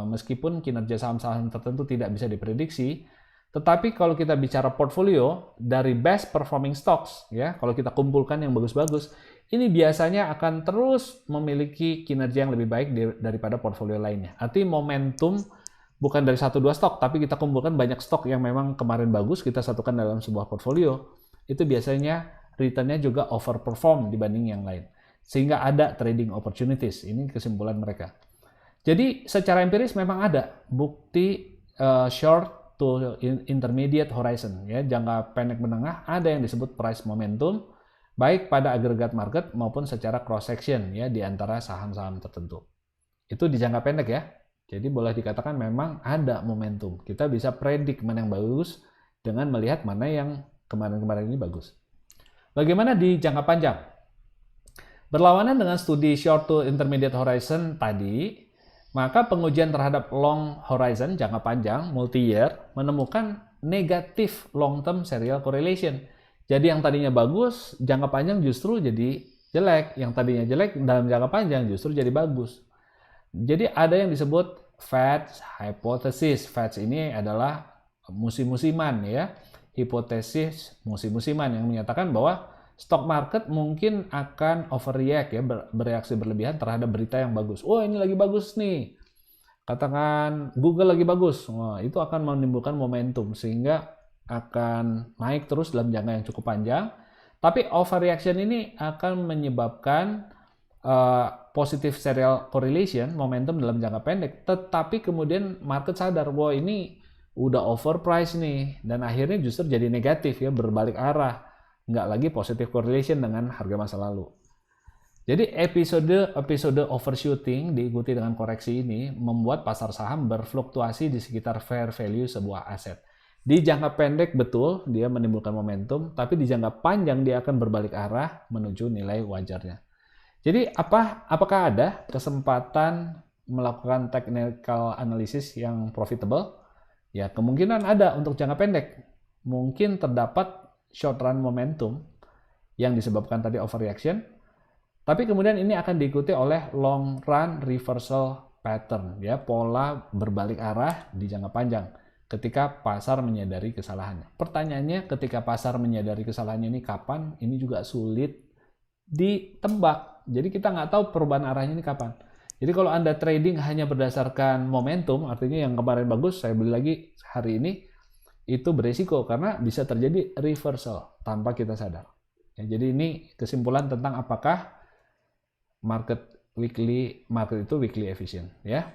meskipun kinerja saham-saham tertentu tidak bisa diprediksi, tetapi kalau kita bicara portfolio dari best performing stocks, ya, kalau kita kumpulkan yang bagus-bagus, ini biasanya akan terus memiliki kinerja yang lebih baik daripada portfolio lainnya. Artinya momentum bukan dari 1-2 stok, tapi kita kumpulkan banyak stok yang memang kemarin bagus, kita satukan dalam sebuah portfolio, itu biasanya return-nya juga overperform dibanding yang lain. Sehingga ada trading opportunities. Ini kesimpulan mereka. Jadi secara empiris memang ada bukti short to intermediate horizon, ya, jangka pendek menengah ada yang disebut price momentum baik pada agregat market maupun secara cross section ya di antara saham-saham tertentu. Itu di jangka pendek ya. Jadi boleh dikatakan memang ada momentum. Kita bisa predik mana yang bagus dengan melihat mana yang kemarin-kemarin ini bagus. Bagaimana di jangka panjang? Berlawanan dengan studi short to intermediate horizon tadi, maka pengujian terhadap long horizon jangka panjang multi-year menemukan negatif long-term serial correlation. Jadi yang tadinya bagus, jangka panjang justru jadi jelek. Yang tadinya jelek dalam jangka panjang justru jadi bagus. Jadi ada yang disebut Feds hypothesis. Feds ini adalah musim-musiman ya. Hipotesis musim-musiman yang menyatakan bahwa stock market mungkin akan overreact ya, bereaksi berlebihan terhadap berita yang bagus. Oh, ini lagi bagus nih. Katakan Google lagi bagus. Wah, itu akan menimbulkan momentum sehingga akan naik terus dalam jangka yang cukup panjang. Tapi overreaction ini akan menyebabkan positive serial correlation, momentum dalam jangka pendek. Tetapi kemudian market sadar, wah ini udah overpriced nih, dan akhirnya justru jadi negatif ya, berbalik arah, nggak lagi positive correlation dengan harga masa lalu. Jadi episode overshooting diikuti dengan koreksi ini membuat pasar saham berfluktuasi di sekitar fair value sebuah aset. Di jangka pendek betul dia menimbulkan momentum, tapi di jangka panjang dia akan berbalik arah menuju nilai wajarnya. Jadi apakah ada kesempatan melakukan technical analysis yang profitable? Ya, kemungkinan ada untuk jangka pendek. Mungkin terdapat short run momentum yang disebabkan tadi overreaction, tapi kemudian ini akan diikuti oleh long run reversal pattern, ya, pola berbalik arah di jangka panjang ketika pasar menyadari kesalahannya. Pertanyaannya, ketika pasar menyadari kesalahannya ini kapan? Ini juga sulit ditebak. Jadi kita nggak tahu perubahan arahnya ini kapan. Jadi kalau Anda trading hanya berdasarkan momentum, artinya yang kemarin bagus, saya beli lagi hari ini, itu beresiko karena bisa terjadi reversal tanpa kita sadar. Ya, jadi ini kesimpulan tentang apakah market itu weekly efficient. Ya.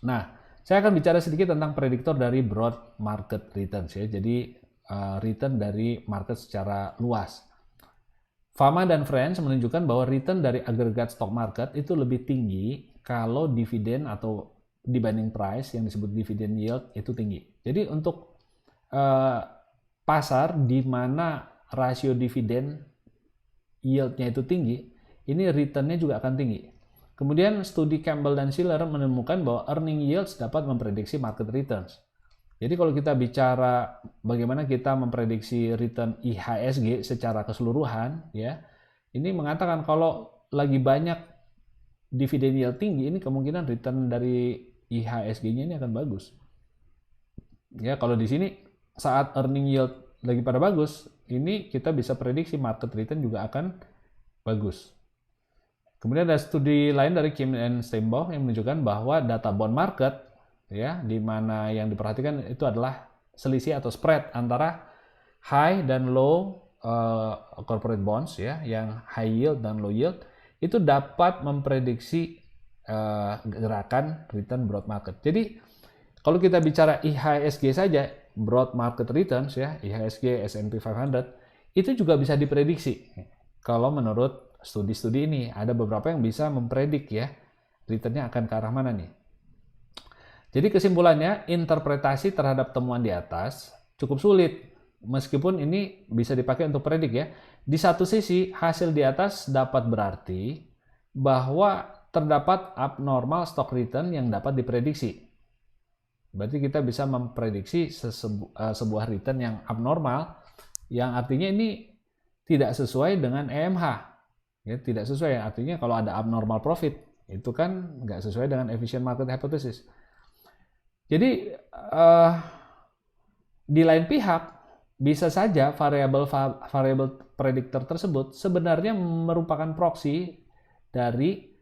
Nah, saya akan bicara sedikit tentang prediktor dari broad market returns. Ya. Jadi return dari market secara luas. Fama dan Friends menunjukkan bahwa return dari agregat stock market itu lebih tinggi kalau dividen atau dibanding price yang disebut dividend yield itu tinggi. Jadi untuk pasar di mana rasio dividen yieldnya itu tinggi, ini returnnya juga akan tinggi. Kemudian studi Campbell dan Shiller menemukan bahwa earning yields dapat memprediksi market returns. Jadi kalau kita bicara bagaimana kita memprediksi return IHSG secara keseluruhan, ya, ini mengatakan kalau lagi banyak dividen yield tinggi, ini kemungkinan return dari IHSG-nya ini akan bagus. Ya, kalau di sini saat earning yield lagi pada bagus, ini kita bisa prediksi market return juga akan bagus. Kemudian ada studi lain dari Kim and Steinbach yang menunjukkan bahwa data bond market, ya, di mana yang diperhatikan itu adalah selisih atau spread antara high dan low corporate bonds, ya, yang high yield dan low yield, itu dapat memprediksi gerakan return broad market. Jadi kalau kita bicara IHSG saja, broad market returns, ya, IHSG S&P 500 itu juga bisa diprediksi. Kalau menurut studi-studi ini ada beberapa yang bisa mempredik, ya, returnnya akan ke arah mana nih. Jadi kesimpulannya, interpretasi terhadap temuan di atas cukup sulit, meskipun ini bisa dipakai untuk predik, ya. Di satu sisi, hasil di atas dapat berarti bahwa terdapat abnormal stock return yang dapat diprediksi. Berarti kita bisa memprediksi sebuah return yang abnormal, yang artinya ini tidak sesuai dengan EMH. Ya, tidak sesuai, artinya kalau ada abnormal profit, itu kan nggak sesuai dengan efficient market hypothesis. Jadi di lain pihak bisa saja variabel prediktor tersebut sebenarnya merupakan proksi dari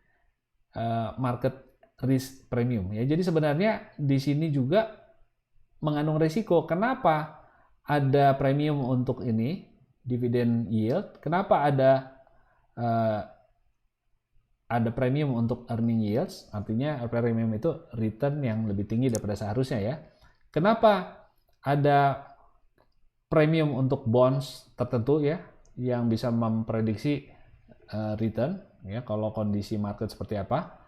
market risk premium. Ya, jadi sebenarnya di sini juga mengandung risiko. Kenapa ada premium untuk ini dividend yield? Kenapa ada premium untuk earning yields, artinya premium itu return yang lebih tinggi daripada seharusnya, ya. Kenapa ada premium untuk bonds tertentu, ya, yang bisa memprediksi return, ya, kalau kondisi market seperti apa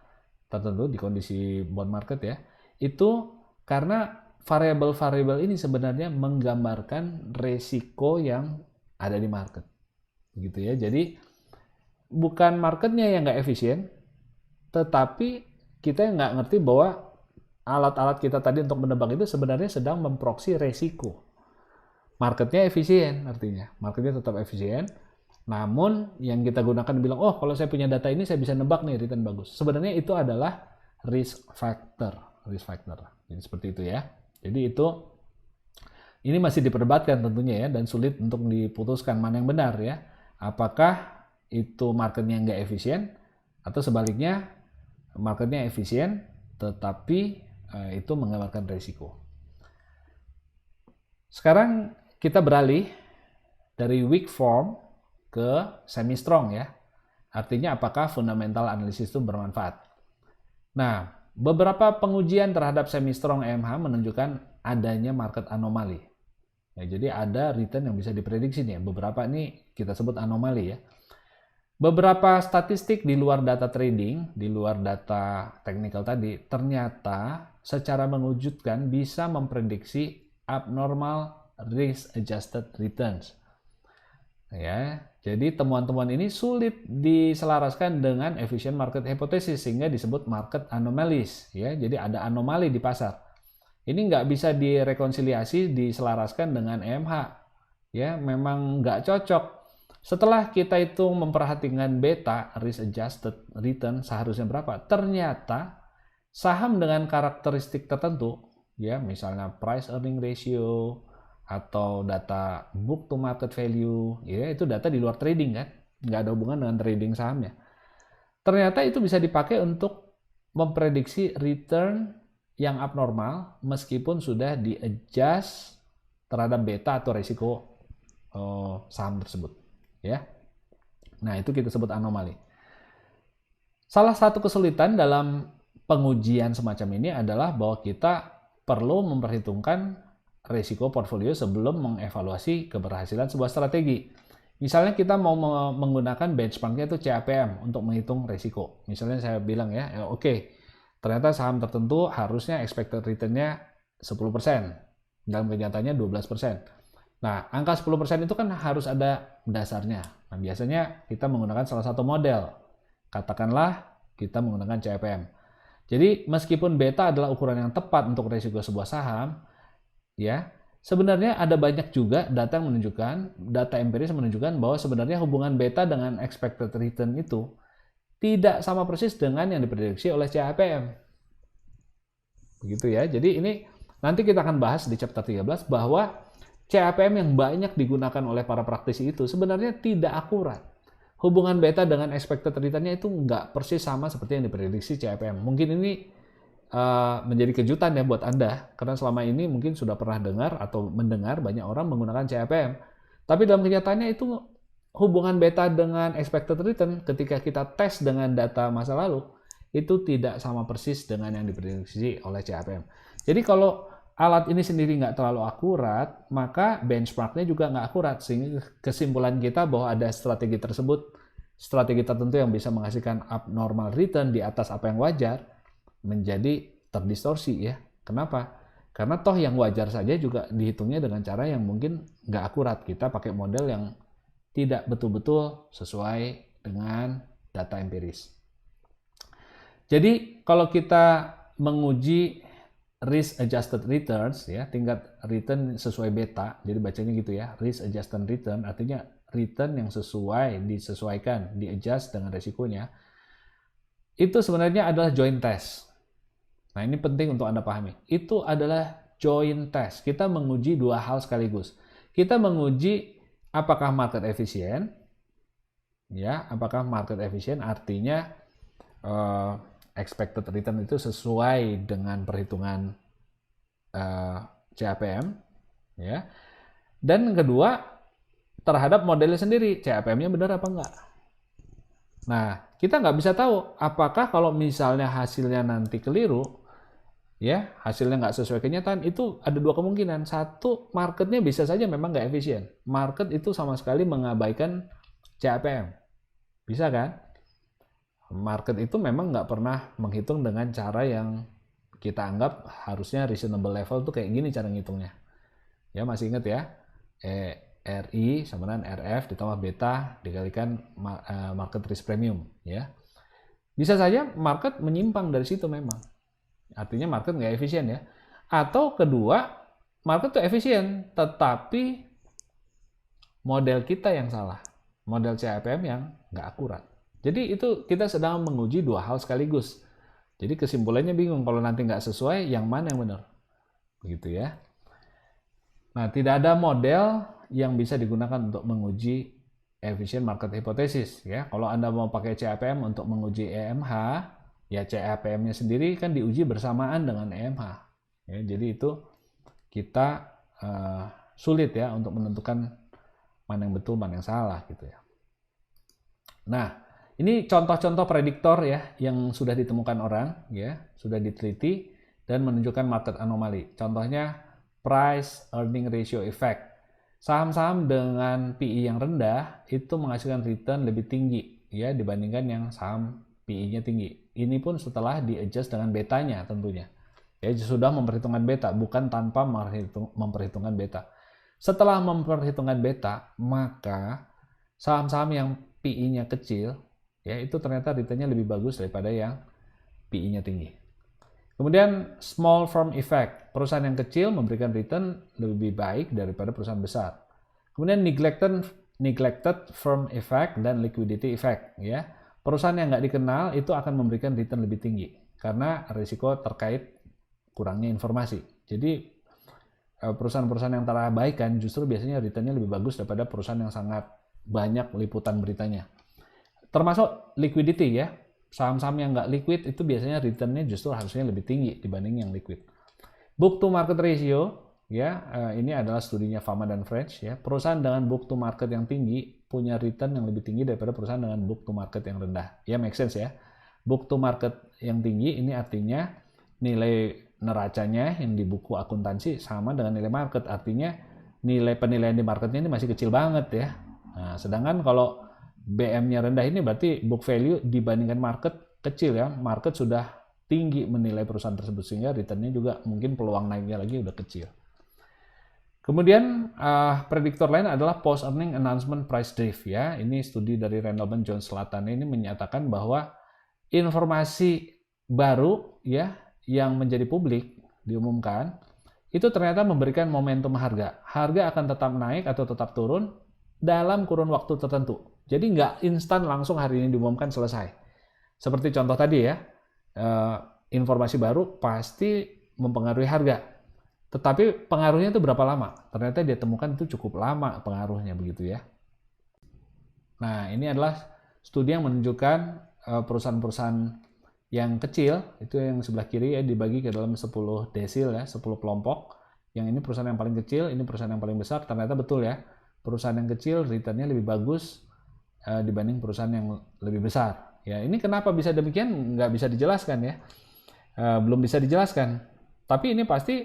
tertentu di kondisi bond market, ya. Itu karena variabel-variabel ini sebenarnya menggambarkan resiko yang ada di market. gitu ya. Jadi bukan marketnya yang nggak efisien, tetapi kita yang nggak ngerti bahwa alat-alat kita tadi untuk menebak itu sebenarnya sedang memproksi resiko. Marketnya efisien, artinya marketnya tetap efisien, namun yang kita gunakan bilang, oh kalau saya punya data ini saya bisa nebak nih return bagus. Sebenarnya itu adalah risk factor. Jadi seperti itu ya. Jadi ini masih diperdebatkan tentunya ya, dan sulit untuk diputuskan mana yang benar ya. Apakah itu marketnya nggak efisien, atau sebaliknya marketnya efisien tetapi itu menggambarkan risiko. Sekarang kita beralih dari weak form ke semi strong ya. Artinya apakah fundamental analysis itu bermanfaat. Nah, beberapa pengujian terhadap semi strong EMH menunjukkan adanya market anomali. Ya, jadi ada return yang bisa diprediksi nih. Beberapa ini kita sebut anomali ya. Beberapa statistik di luar data trading, di luar data technical tadi, ternyata secara mengejutkan bisa memprediksi abnormal risk adjusted returns. Ya, jadi temuan-temuan ini sulit diselaraskan dengan efficient market hypothesis sehingga disebut market anomalies. Ya, jadi ada anomali di pasar. Ini nggak bisa direkonsiliasi, diselaraskan dengan EMH. Ya, memang nggak cocok. Setelah kita itu memperhatikan beta, risk adjusted return seharusnya berapa? Ternyata saham dengan karakteristik tertentu, ya misalnya price earning ratio atau data book to market value, ya itu data di luar trading kan, nggak ada hubungan dengan trading sahamnya. Ternyata itu bisa dipakai untuk memprediksi return yang abnormal meskipun sudah di-adjust terhadap beta atau risiko saham tersebut. Ya, nah itu kita sebut anomali. Salah satu kesulitan dalam pengujian semacam ini adalah bahwa kita perlu memperhitungkan risiko portfolio sebelum mengevaluasi keberhasilan sebuah strategi. Misalnya kita mau menggunakan benchmarknya itu CAPM untuk menghitung risiko. Misalnya saya bilang ya oke, ternyata saham tertentu harusnya expected return-nya 10%, dalam kenyataannya 12%. Nah, angka 10% itu kan harus ada dasarnya. Nah, biasanya kita menggunakan salah satu model. Katakanlah kita menggunakan CAPM. Jadi, meskipun beta adalah ukuran yang tepat untuk risiko sebuah saham, ya, sebenarnya ada banyak juga data yang menunjukkan, data empiris menunjukkan bahwa sebenarnya hubungan beta dengan expected return itu tidak sama persis dengan yang diprediksi oleh CAPM. Begitu ya. Jadi ini nanti kita akan bahas di chapter 13 bahwa CAPM yang banyak digunakan oleh para praktisi itu sebenarnya tidak akurat. Hubungan beta dengan expected return-nya itu nggak persis sama seperti yang diprediksi CAPM. Mungkin ini menjadi kejutan ya buat Anda, karena selama ini mungkin sudah pernah dengar atau mendengar banyak orang menggunakan CAPM. Tapi dalam kenyataannya itu hubungan beta dengan expected return ketika kita tes dengan data masa lalu, itu tidak sama persis dengan yang diprediksi oleh CAPM. Jadi kalau alat ini sendiri nggak terlalu akurat, maka benchmarknya juga nggak akurat. Sehingga kesimpulan kita bahwa ada strategi tersebut, strategi tertentu yang bisa menghasilkan abnormal return di atas apa yang wajar, menjadi terdistorsi ya. Kenapa? Karena toh yang wajar saja juga dihitungnya dengan cara yang mungkin nggak akurat. Kita pakai model yang tidak betul-betul sesuai dengan data empiris. Jadi kalau kita menguji risk adjusted returns ya, tingkat return sesuai beta, jadi bacanya gitu ya, risk adjusted return artinya return yang sesuai, disesuaikan, di-adjust dengan resikonya, itu sebenarnya adalah joint test. Nah ini penting untuk Anda pahami, itu adalah joint test. Kita menguji dua hal sekaligus. Kita menguji apakah market efisien, ya, apakah market efisien artinya expected return itu sesuai dengan perhitungan CAPM, ya. Dan kedua, terhadap modelnya sendiri, CAPM-nya benar apa enggak. Nah, kita nggak bisa tahu apakah kalau misalnya hasilnya nanti keliru, ya, hasilnya nggak sesuai kenyataan, itu ada dua kemungkinan. Satu, marketnya bisa saja memang nggak efisien. Market itu sama sekali mengabaikan CAPM. Bisa kan? Market itu memang nggak pernah menghitung dengan cara yang kita anggap harusnya reasonable level tuh kayak gini cara ngitungnya. Ya masih ingat ya? RI sama dengan RF ditambah beta dikalikan market risk premium, ya. Bisa saja market menyimpang dari situ memang. Artinya market nggak efisien ya. Atau kedua, market tuh efisien, tetapi model kita yang salah. Model CAPM yang nggak akurat. Jadi itu kita sedang menguji dua hal sekaligus. Jadi kesimpulannya bingung kalau nanti nggak sesuai, yang mana yang benar. Begitu ya. Nah, tidak ada model yang bisa digunakan untuk menguji efficient market hypothesis ya. Kalau Anda mau pakai CAPM untuk menguji EMH, ya CAPM-nya sendiri kan diuji bersamaan dengan EMH. Ya, jadi itu kita sulit ya untuk menentukan mana yang betul, mana yang salah gitu ya. Nah, ini contoh-contoh prediktor ya yang sudah ditemukan orang ya, sudah diteliti dan menunjukkan market anomali. Contohnya price earning ratio effect. Saham-saham dengan PE yang rendah itu menghasilkan return lebih tinggi ya dibandingkan yang saham PE-nya tinggi. Ini pun setelah di-adjust dengan betanya tentunya. Ya, sudah memperhitungkan beta, bukan tanpa memperhitungkan beta. Setelah memperhitungkan beta, maka saham-saham yang PE-nya kecil ya itu ternyata return-nya lebih bagus daripada yang PE-nya tinggi. Kemudian small firm effect, perusahaan yang kecil memberikan return lebih baik daripada perusahaan besar. Kemudian neglected firm effect dan liquidity effect, ya. Perusahaan yang nggak dikenal itu akan memberikan return lebih tinggi karena risiko terkait kurangnya informasi. Jadi perusahaan-perusahaan yang terabaikan justru biasanya return-nya lebih bagus daripada perusahaan yang sangat banyak liputan beritanya. Termasuk liquidity ya. Saham-saham yang nggak liquid itu biasanya return-nya justru harusnya lebih tinggi dibanding yang liquid. Book to market ratio ya, ini adalah studinya Fama dan French ya. Perusahaan dengan book to market yang tinggi punya return yang lebih tinggi daripada perusahaan dengan book to market yang rendah. Ya, make sense ya. Book to market yang tinggi ini artinya nilai neracanya yang di buku akuntansi sama dengan nilai market. Artinya nilai penilaian di marketnya ini masih kecil banget ya. Nah, sedangkan kalau BM-nya rendah ini berarti book value dibandingkan market kecil ya. Market sudah tinggi menilai perusahaan tersebut sehingga return-nya juga mungkin peluang naiknya lagi udah kecil. Kemudian prediktor lain adalah post earning announcement price drift ya. Ini studi dari Randleman Jones Selatan ini menyatakan bahwa informasi baru ya yang menjadi publik diumumkan itu ternyata memberikan momentum harga. Harga akan tetap naik atau tetap turun dalam kurun waktu tertentu. Jadi nggak instan langsung hari ini diumumkan selesai. Seperti contoh tadi ya, informasi baru pasti mempengaruhi harga. Tetapi pengaruhnya itu berapa lama? Ternyata dia temukan itu cukup lama pengaruhnya begitu ya. Nah ini adalah studi yang menunjukkan perusahaan-perusahaan yang kecil, itu yang sebelah kiri ya dibagi ke dalam 10 desil ya, 10 kelompok. Yang ini perusahaan yang paling kecil, ini perusahaan yang paling besar, ternyata betul ya. Perusahaan yang kecil return-nya lebih bagus dibanding perusahaan yang lebih besar. Ya, ini kenapa bisa demikian nggak bisa dijelaskan ya, belum bisa dijelaskan. Tapi ini pasti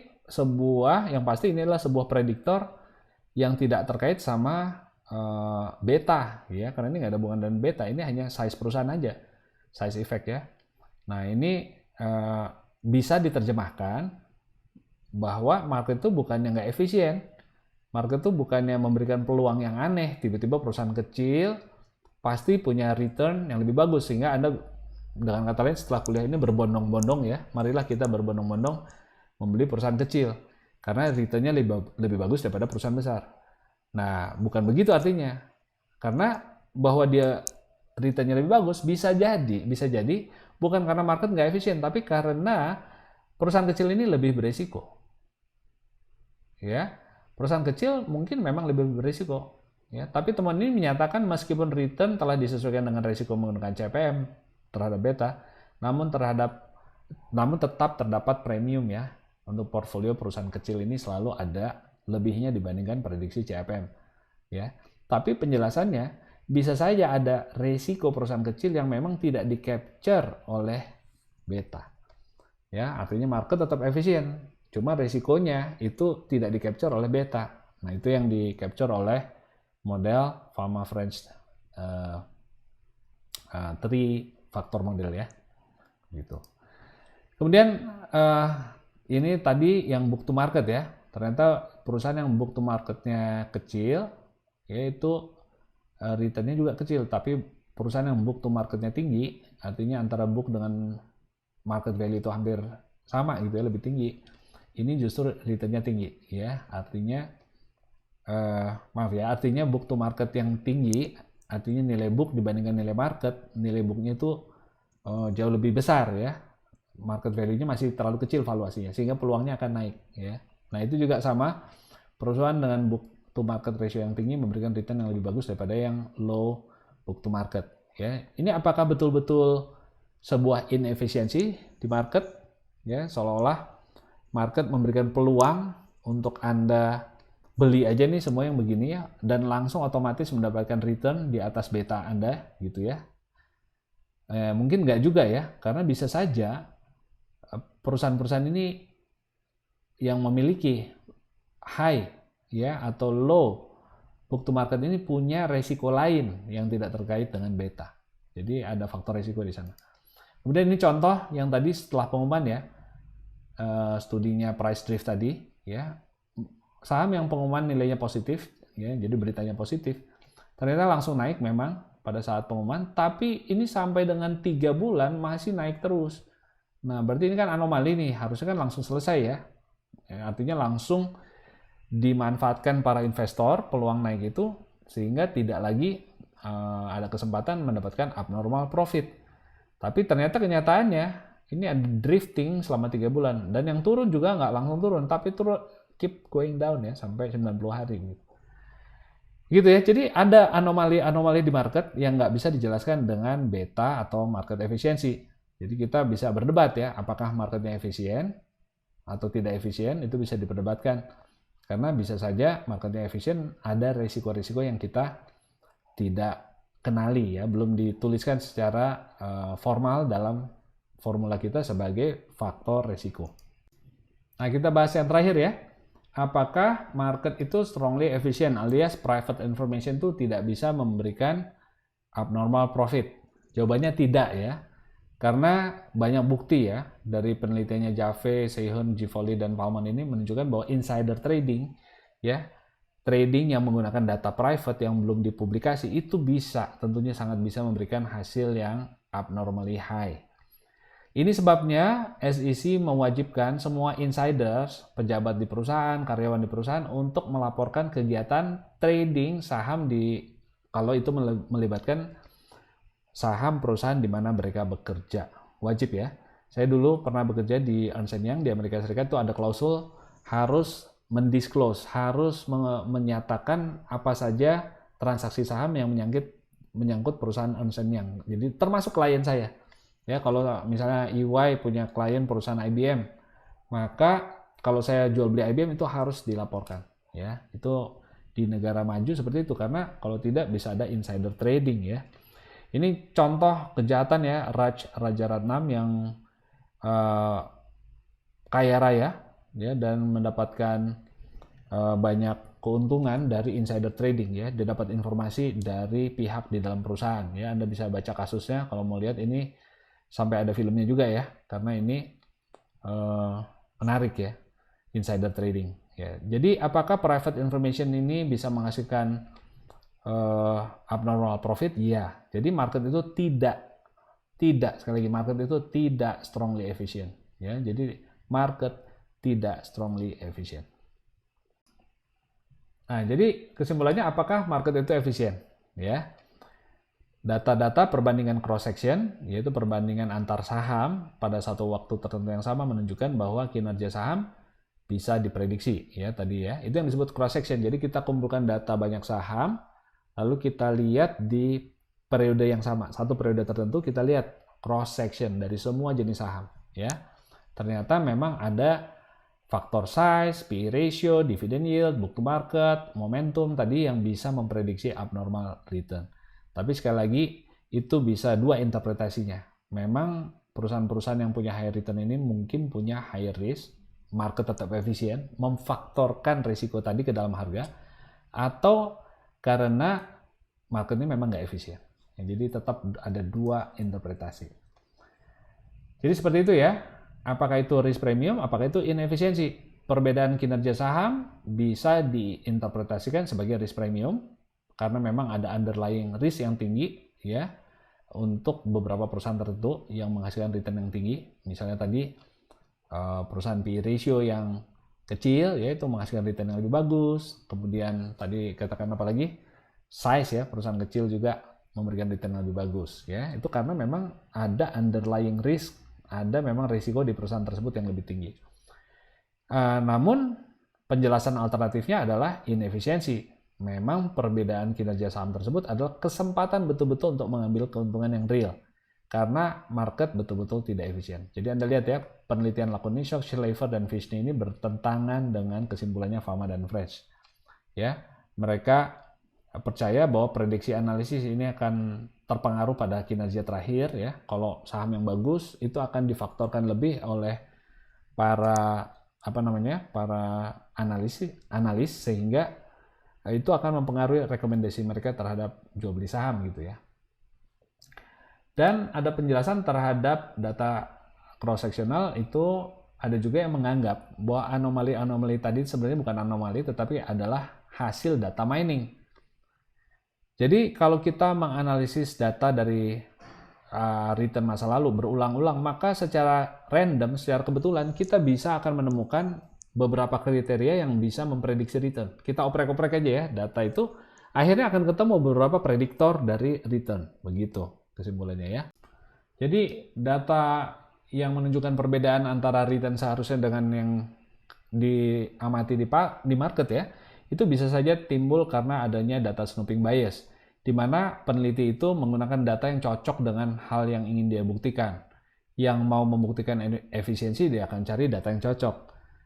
yang pasti ini adalah sebuah prediktor yang tidak terkait sama beta, ya, karena ini nggak ada hubungan dengan beta. Ini hanya size perusahaan aja, size effect ya. Nah ini bisa diterjemahkan bahwa market itu bukannya nggak efisien. Market itu bukannya memberikan peluang yang aneh, tiba-tiba perusahaan kecil pasti punya return yang lebih bagus, sehingga Anda dengan kata lain setelah kuliah ini berbondong-bondong ya, marilah kita berbondong-bondong membeli perusahaan kecil karena return-nya lebih bagus daripada perusahaan besar. Nah, bukan begitu artinya. Karena bahwa dia return-nya lebih bagus bisa jadi bukan karena market nggak efisien, tapi karena perusahaan kecil ini lebih beresiko. Ya, perusahaan kecil mungkin memang lebih beresiko. Ya, tapi teman ini menyatakan meskipun return telah disesuaikan dengan risiko menggunakan CPM terhadap beta, namun tetap terdapat premium ya untuk portfolio perusahaan kecil ini selalu ada lebihnya dibandingkan prediksi CPM. Ya, tapi penjelasannya bisa saja ada risiko perusahaan kecil yang memang tidak di-capture oleh beta. Ya, artinya market tetap efisien, cuma risikonya itu tidak di-capture oleh beta. Nah, itu yang di-capture oleh model Fama French 3 factor model ya. Gitu. Kemudian ini tadi yang book to market ya. Ternyata perusahaan yang book to marketnya kecil yaitu returnnya juga kecil, tapi perusahaan yang book to marketnya tinggi, artinya antara book dengan market value itu hampir sama gitu ya, lebih tinggi, ini justru returnnya tinggi ya. Artinya artinya book to market yang tinggi, artinya nilai book dibandingkan nilai market, nilai booknya itu jauh lebih besar ya, market value-nya masih terlalu kecil valuasinya, sehingga peluangnya akan naik ya. Nah itu juga sama, perusahaan dengan book to market ratio yang tinggi memberikan return yang lebih bagus daripada yang low book to market ya. Ini apakah betul-betul sebuah inefisiensi di market ya, seolah-olah market memberikan peluang untuk Anda beli aja nih semua yang begini ya, dan langsung otomatis mendapatkan return di atas beta Anda gitu ya. Mungkin nggak juga ya, karena bisa saja perusahaan-perusahaan ini yang memiliki high ya atau low book to market ini punya resiko lain yang tidak terkait dengan beta. Jadi ada faktor resiko di sana. Kemudian ini contoh yang tadi setelah pengumuman ya, studinya price drift tadi ya, saham yang pengumuman nilainya positif ya, jadi beritanya positif, ternyata langsung naik memang pada saat pengumuman, tapi ini sampai dengan 3 bulan masih naik terus. Nah berarti ini kan anomali nih, harusnya kan langsung selesai ya, artinya langsung dimanfaatkan para investor peluang naik itu, sehingga tidak lagi ada kesempatan mendapatkan abnormal profit. Tapi ternyata kenyataannya ini ada drifting selama 3 bulan, dan yang turun juga nggak langsung turun, tapi turun keep going down ya sampai 90 hari gitu ya. Jadi ada anomali-anomali di market yang nggak bisa dijelaskan dengan beta atau market efisiensi. Jadi kita bisa berdebat ya, apakah marketnya efisien atau tidak efisien, itu bisa diperdebatkan. Karena bisa saja marketnya efisien, ada risiko-risiko yang kita tidak kenali ya, belum dituliskan secara formal dalam formula kita sebagai faktor risiko. Nah kita bahas yang terakhir ya, apakah market itu strongly efficient alias private information itu tidak bisa memberikan abnormal profit? Jawabannya tidak ya, karena banyak bukti ya dari penelitiannya Jaffe, Sehun, Givoli, dan Palman ini menunjukkan bahwa insider trading ya, trading yang menggunakan data private yang belum dipublikasi itu bisa, tentunya sangat bisa memberikan hasil yang abnormally high. Ini sebabnya SEC mewajibkan semua insiders, pejabat di perusahaan, karyawan di perusahaan untuk melaporkan kegiatan trading saham kalau itu melibatkan saham perusahaan di mana mereka bekerja. Wajib ya. Saya dulu pernah bekerja di Ernst & Young di Amerika Serikat, itu ada klausul harus mendisclose, harus menyatakan apa saja transaksi saham yang menyangkut perusahaan Ernst & Young. Jadi termasuk klien saya. Ya, kalau misalnya EY punya klien perusahaan IBM, maka kalau saya jual beli IBM itu harus dilaporkan. Ya, itu di negara maju seperti itu, karena kalau tidak bisa ada insider trading ya. Ini contoh kejahatan ya, Rajaratnam yang kaya raya ya, dan mendapatkan banyak keuntungan dari insider trading ya. Dia dapat informasi dari pihak di dalam perusahaan ya. Anda bisa baca kasusnya kalau mau lihat, ini sampai ada filmnya juga ya, karena ini menarik ya, insider trading ya. Jadi apakah private information ini bisa menghasilkan abnormal profit? Ya. Jadi market itu tidak sekali lagi, market itu tidak strongly efficient ya. Jadi market tidak strongly efficient. Nah, jadi kesimpulannya apakah market itu efisien ya? Data-data perbandingan cross section, yaitu perbandingan antar saham pada satu waktu tertentu yang sama, menunjukkan bahwa kinerja saham bisa diprediksi ya tadi ya. Itu yang disebut cross section. Jadi kita kumpulkan data banyak saham, lalu kita lihat di periode yang sama, satu periode tertentu, kita lihat cross section dari semua jenis saham ya. Ternyata memang ada faktor size, PE ratio, dividend yield, book to market, momentum tadi yang bisa memprediksi abnormal return. Tapi sekali lagi itu bisa dua interpretasinya. Memang perusahaan-perusahaan yang punya high return ini mungkin punya higher risk, market tetap efisien, memfaktorkan risiko tadi ke dalam harga, atau karena market ini memang nggak efisien. Ya, jadi tetap ada dua interpretasi. Jadi seperti itu ya. Apakah itu risk premium, apakah itu inefisiensi? Perbedaan kinerja saham bisa diinterpretasikan sebagai risk premium, karena memang ada underlying risk yang tinggi ya untuk beberapa perusahaan tertentu yang menghasilkan return yang tinggi. Misalnya tadi perusahaan PE ratio yang kecil ya itu menghasilkan return yang lebih bagus. Kemudian tadi katakan apa lagi? Size ya, perusahaan kecil juga memberikan return yang lebih bagus ya. Itu karena memang ada underlying risk, ada memang risiko di perusahaan tersebut yang lebih tinggi. Namun penjelasan alternatifnya adalah inefisiensi. Memang perbedaan kinerja saham tersebut adalah kesempatan betul-betul untuk mengambil keuntungan yang real. Karena market betul-betul tidak efisien. Jadi Anda lihat ya, penelitian lakoni Shock, Shriver, dan Fishney ini bertentangan dengan kesimpulannya Fama dan Fresh. Ya, mereka percaya bahwa prediksi analisis ini akan terpengaruh pada kinerja terakhir ya. Kalau saham yang bagus itu akan difaktorkan lebih oleh para analis sehingga itu akan mempengaruhi rekomendasi mereka terhadap jual beli saham gitu ya. Dan ada penjelasan terhadap data cross-sectional itu ada juga yang menganggap bahwa anomali-anomali tadi sebenarnya bukan anomali tetapi adalah hasil data mining. Jadi kalau kita menganalisis data dari return masa lalu berulang-ulang, maka secara random, secara kebetulan kita bisa akan menemukan beberapa kriteria yang bisa memprediksi return. Kita oprek-oprek aja ya data itu, akhirnya akan ketemu beberapa prediktor dari return. Begitu kesimpulannya ya. Jadi data yang menunjukkan perbedaan antara return seharusnya dengan yang diamati di market ya, itu bisa saja timbul karena adanya data snooping bias, di mana peneliti itu menggunakan data yang cocok dengan hal yang ingin dia buktikan. Yang mau membuktikan efisiensi, dia akan cari data yang cocok.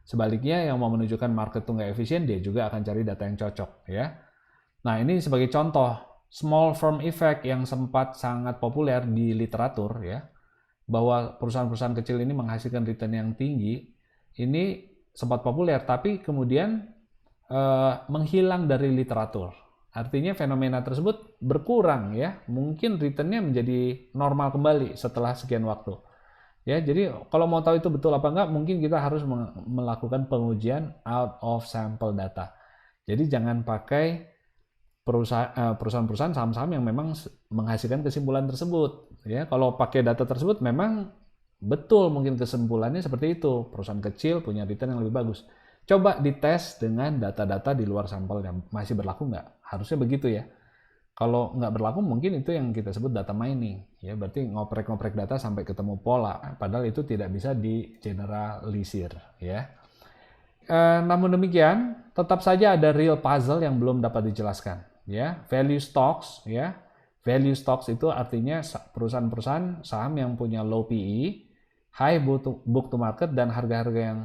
Sebaliknya, yang mau menunjukkan market itu nggak efisien, dia juga akan cari data yang cocok. Ya. Nah, ini sebagai contoh, small firm effect yang sempat sangat populer di literatur, ya, bahwa perusahaan-perusahaan kecil ini menghasilkan return yang tinggi, ini sempat populer, tapi kemudian menghilang dari literatur. Artinya fenomena tersebut berkurang, ya, mungkin returnnya menjadi normal kembali setelah sekian waktu. Ya, jadi kalau mau tahu itu betul apa enggak, mungkin kita harus melakukan pengujian out of sample data. Jadi jangan pakai perusahaan-perusahaan saham-saham yang memang menghasilkan kesimpulan tersebut. Ya, kalau pakai data tersebut memang betul mungkin kesimpulannya seperti itu. Perusahaan kecil punya return yang lebih bagus. Coba dites dengan data-data di luar sampel yang masih berlaku nggak? Harusnya begitu ya. Kalau nggak berlaku mungkin itu yang kita sebut data mining, ya berarti ngoprek-ngoprek data sampai ketemu pola, padahal itu tidak bisa di-generalisir, ya. Namun demikian, tetap saja ada real puzzle yang belum dapat dijelaskan, ya. Value stocks, ya. Value stocks itu artinya perusahaan-perusahaan saham yang punya low PE, high book to market dan harga-harga yang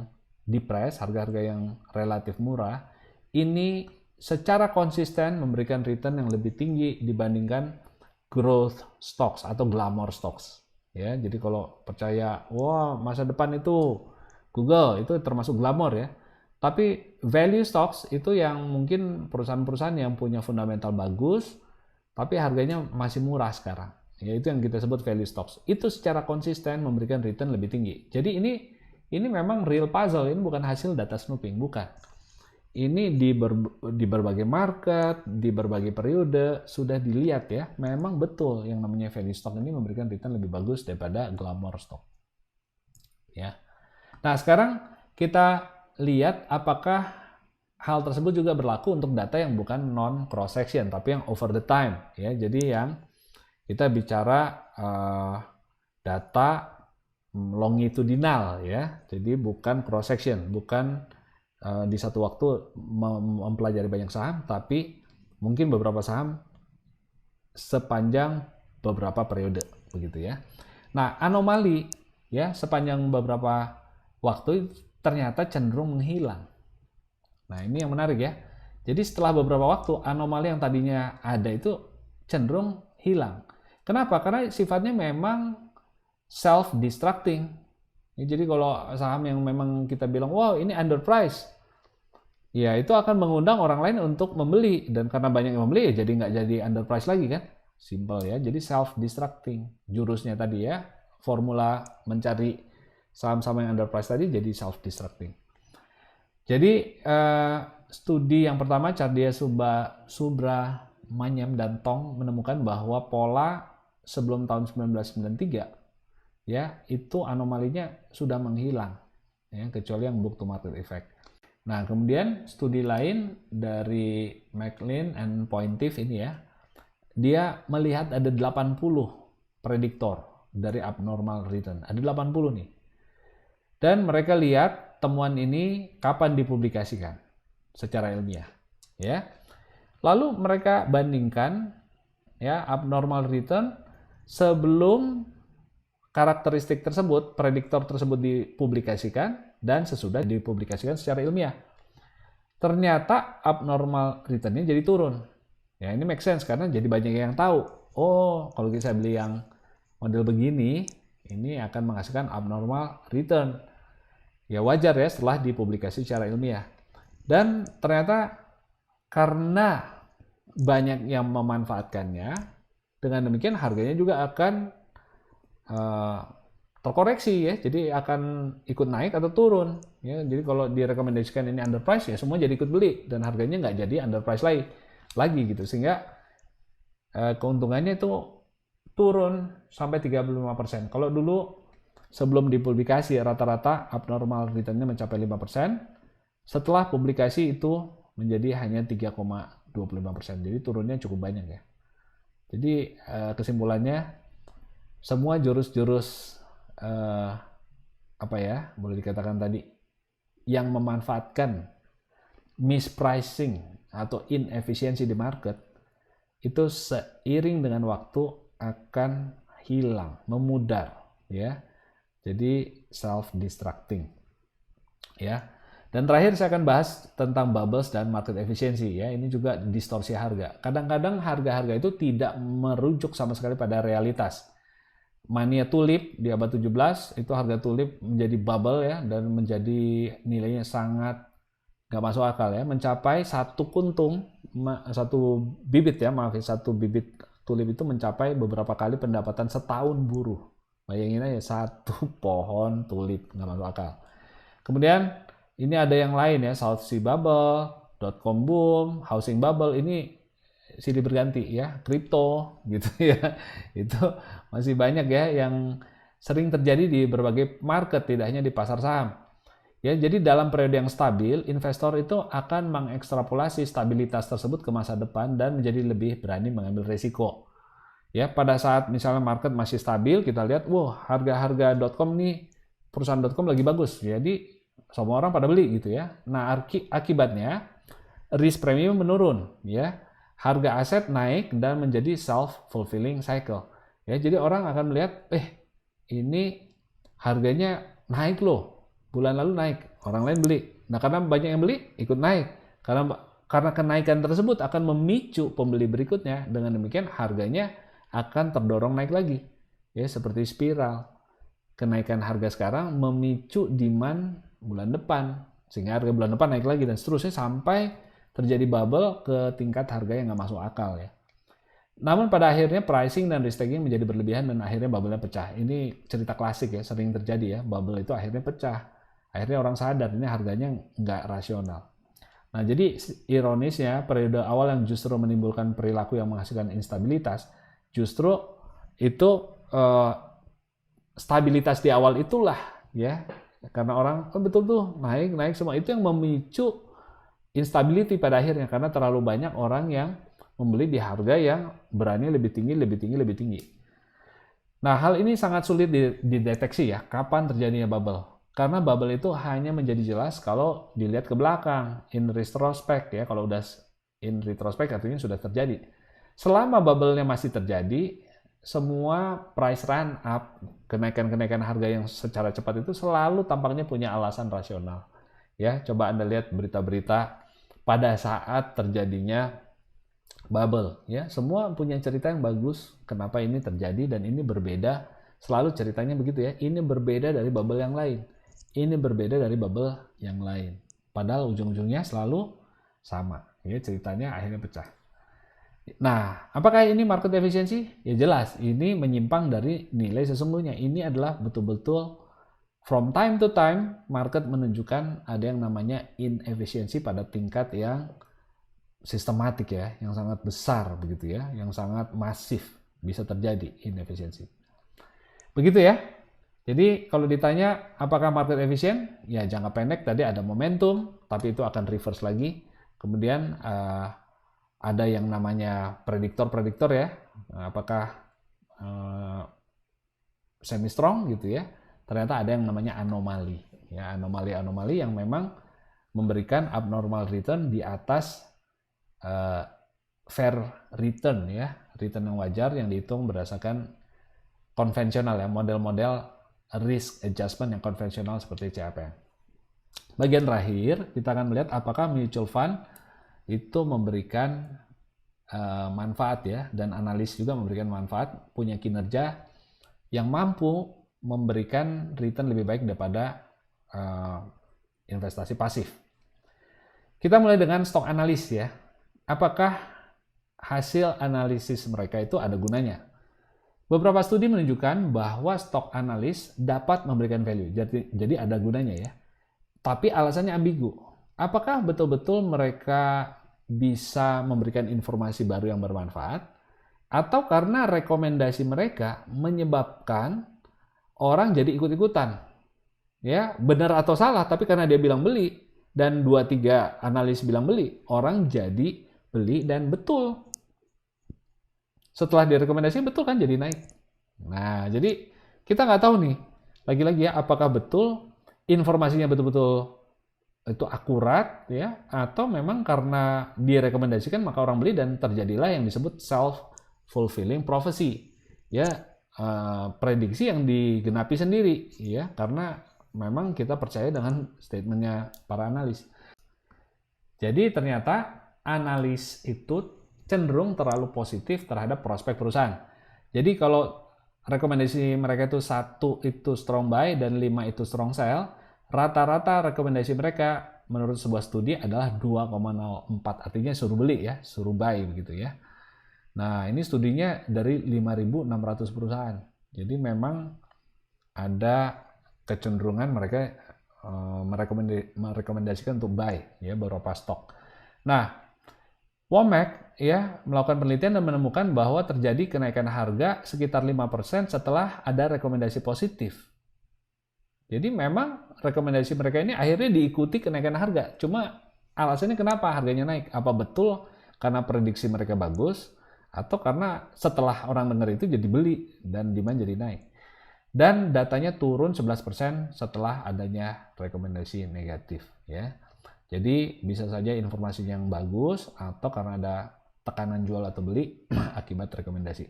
depressed, harga-harga yang relatif murah, ini secara konsisten memberikan return yang lebih tinggi dibandingkan growth stocks atau glamour stocks. Ya, jadi kalau percaya, wah masa depan itu Google itu termasuk glamour ya. Tapi value stocks itu yang mungkin perusahaan-perusahaan yang punya fundamental bagus, tapi harganya masih murah sekarang. Ya, itu yang kita sebut value stocks. Itu secara konsisten memberikan return lebih tinggi. Jadi ini memang real puzzle, ini bukan hasil data snooping, bukan. Ini di berbagai market, di berbagai periode sudah dilihat ya, memang betul yang namanya value stock ini memberikan return lebih bagus daripada glamour stock. Ya. Nah, sekarang kita lihat apakah hal tersebut juga berlaku untuk data yang bukan non cross section tapi yang over the time ya. Jadi yang kita bicara data longitudinal ya. Jadi bukan cross section, bukan di satu waktu mempelajari banyak saham, tapi mungkin beberapa saham sepanjang beberapa periode, begitu ya. Nah, anomali ya sepanjang beberapa waktu ternyata cenderung menghilang. Nah, ini yang menarik ya. Jadi setelah beberapa waktu anomali yang tadinya ada itu cenderung hilang. Kenapa? Karena sifatnya memang self-destructing. Jadi kalau saham yang memang kita bilang, wow ini underpriced, ya itu akan mengundang orang lain untuk membeli. Dan karena banyak yang membeli, ya jadi nggak jadi underpriced lagi kan. Simple ya, jadi self-destructing. Jurusnya tadi ya, formula mencari saham-saham yang underpriced tadi jadi self-destructing. Jadi studi yang pertama, Chardia Subra Manyem dan Tong menemukan bahwa pola sebelum tahun 1993 ya itu anomalinya sudah menghilang ya, kecuali yang book to market effect. Nah, kemudian studi lain dari McLean and Pointif ini ya, dia melihat ada 80 prediktor dari abnormal return. Ada 80 nih. Dan mereka lihat temuan ini kapan dipublikasikan secara ilmiah, ya. Lalu mereka bandingkan ya abnormal return sebelum karakteristik tersebut, prediktor tersebut dipublikasikan dan sesudah dipublikasikan secara ilmiah. Ternyata abnormal return-nya jadi turun. Ya, ini make sense karena jadi banyak yang tahu. Oh, kalau kita beli yang model begini, ini akan menghasilkan abnormal return. Ya wajar ya setelah dipublikasi secara ilmiah. Dan ternyata karena banyak yang memanfaatkannya, dengan demikian harganya juga akan terkoreksi ya, jadi akan ikut naik atau turun. Ya, jadi kalau direkomendasikan ini underprice ya semua jadi ikut beli dan harganya nggak jadi underprice lagi gitu, sehingga keuntungannya itu turun sampai 35%. Kalau dulu sebelum dipublikasi rata-rata abnormal return-nya mencapai 5%, setelah publikasi itu menjadi hanya 3,25%. Jadi turunnya cukup banyak ya. Jadi kesimpulannya semua jurus-jurus boleh dikatakan tadi yang memanfaatkan mispricing atau inefisiensi di market itu seiring dengan waktu akan hilang, memudar ya. Jadi self-destructing ya. Dan terakhir saya akan bahas tentang bubbles dan market efficiency ya. Ini juga distorsi harga. Kadang-kadang harga-harga itu tidak merujuk sama sekali pada realitas. Mania tulip di abad 17 itu harga tulip menjadi bubble ya dan menjadi nilainya sangat nggak masuk akal ya, mencapai satu bibit tulip itu mencapai beberapa kali pendapatan setahun buruh. Bayangin aja satu pohon tulip, nggak masuk akal. Kemudian ini ada yang lain ya, South Sea Bubble, .com boom, housing bubble, ini silih berganti ya, kripto gitu ya. Itu masih banyak ya yang sering terjadi di berbagai market, tidak hanya di pasar saham. Ya, jadi dalam periode yang stabil, investor itu akan mengekstrapolasi stabilitas tersebut ke masa depan dan menjadi lebih berani mengambil risiko. Ya, pada saat misalnya market masih stabil, kita lihat, wah, harga-harga .com nih, perusahaan .com lagi bagus. Jadi semua orang pada beli gitu ya. Nah, akibatnya risk premium menurun ya. Harga aset naik dan menjadi self-fulfilling cycle. Ya, jadi orang akan melihat, ini harganya naik loh. Bulan lalu naik, orang lain beli. Nah, karena banyak yang beli, ikut naik. Karena kenaikan tersebut akan memicu pembeli berikutnya. Dengan demikian harganya akan terdorong naik lagi. Ya, seperti spiral. Kenaikan harga sekarang memicu demand bulan depan. Sehingga harga bulan depan naik lagi dan seterusnya sampai terjadi bubble ke tingkat harga yang nggak masuk akal ya. Namun pada akhirnya pricing dan risk taking menjadi berlebihan dan akhirnya bubble-nya pecah. Ini cerita klasik ya, sering terjadi ya. Bubble itu akhirnya pecah. Akhirnya orang sadar ini harganya nggak rasional. Nah, jadi ironisnya periode awal yang justru menimbulkan perilaku yang menghasilkan instabilitas, justru itu stabilitas di awal itulah ya. Karena orang betul tuh naik semua, itu yang memicu instability pada akhirnya karena terlalu banyak orang yang membeli di harga yang berani lebih tinggi. Nah, hal ini sangat sulit dideteksi ya, kapan terjadinya bubble. Karena bubble itu hanya menjadi jelas kalau dilihat ke belakang, in retrospect ya. Kalau udah in retrospect artinya sudah terjadi. Selama bubble-nya masih terjadi, semua price run up, kenaikan harga yang secara cepat itu selalu tampaknya punya alasan rasional. Ya, coba Anda lihat berita-berita pada saat terjadinya bubble ya, semua punya cerita yang bagus kenapa ini terjadi dan ini berbeda, selalu ceritanya begitu ya, ini berbeda dari bubble yang lain, ini berbeda dari bubble yang lain, padahal ujung-ujungnya selalu sama ya, ceritanya akhirnya pecah. Nah, apakah ini market efficiency? Ya jelas, ini menyimpang dari nilai sesungguhnya. Ini adalah betul-betul from time to time market menunjukkan ada yang namanya inefisiensi pada tingkat yang sistematik ya, yang sangat besar begitu ya, yang sangat masif bisa terjadi inefisiensi. Begitu ya. Jadi kalau ditanya apakah market efisien, ya jangka pendek tadi ada momentum, tapi itu akan reverse lagi. Kemudian ada yang namanya prediktor ya, apakah semi strong gitu ya. Ternyata ada yang namanya anomali, ya anomali yang memang memberikan abnormal return di atas fair return ya, return yang wajar yang dihitung berdasarkan konvensional ya, model-model risk adjustment yang konvensional seperti CAPM. Bagian terakhir, kita akan melihat apakah mutual fund itu memberikan manfaat ya, dan analis juga memberikan manfaat, punya kinerja yang mampu memberikan return lebih baik daripada investasi pasif. Kita mulai dengan stock analis ya. Apakah hasil analisis mereka itu ada gunanya? Beberapa studi menunjukkan bahwa stock analis dapat memberikan value, jadi ada gunanya ya. Tapi alasannya ambigu. Apakah betul-betul mereka bisa memberikan informasi baru yang bermanfaat, atau karena rekomendasi mereka menyebabkan orang jadi ikut-ikutan? Ya, benar atau salah, tapi karena dia bilang beli dan 2-3 analis bilang beli, orang jadi beli dan betul. Setelah direkomendasikan betul kan jadi naik. Nah, jadi kita nggak tahu nih, lagi-lagi ya, apakah betul informasinya betul-betul itu akurat ya, atau memang karena direkomendasikan maka orang beli dan terjadilah yang disebut self-fulfilling prophecy. Ya, prediksi yang digenapi sendiri ya, karena memang kita percaya dengan statementnya para analis. Jadi ternyata analis itu cenderung terlalu positif terhadap prospek perusahaan. Jadi kalau rekomendasi mereka itu 1 itu strong buy dan 5 itu strong sell, rata-rata rekomendasi mereka menurut sebuah studi adalah 2,04, artinya suruh beli ya, suruh buy begitu ya. Nah, ini studinya dari 5.600 perusahaan. Jadi memang ada kecenderungan mereka merekomendasikan untuk buy ya beberapa stok. Nah, Womack ya melakukan penelitian dan menemukan bahwa terjadi kenaikan harga sekitar 5% setelah ada rekomendasi positif. Jadi memang rekomendasi mereka ini akhirnya diikuti kenaikan harga. Cuma alasannya kenapa harganya naik? Apa betul karena prediksi mereka bagus, atau karena setelah orang dengar itu jadi beli dan demand jadi naik? Dan datanya turun 11% setelah adanya rekomendasi negatif ya. Jadi bisa saja informasi yang bagus atau karena ada tekanan jual atau beli akibat rekomendasi.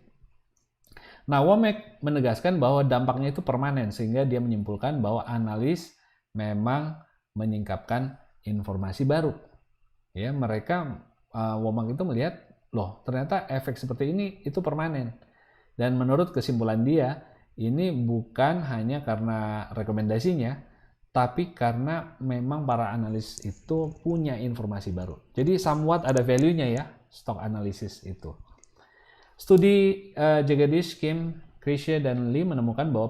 Nah, Womack menegaskan bahwa dampaknya itu permanen sehingga dia menyimpulkan bahwa analis memang menyingkapkan informasi baru. Ya, mereka Womack itu melihat, loh, ternyata efek seperti ini itu permanen. Dan menurut kesimpulan dia, ini bukan hanya karena rekomendasinya, tapi karena memang para analis itu punya informasi baru. Jadi somewhat ada value-nya ya, stock analysis itu. Studi Jagadish, Kim, Krisha, dan Lee menemukan bahwa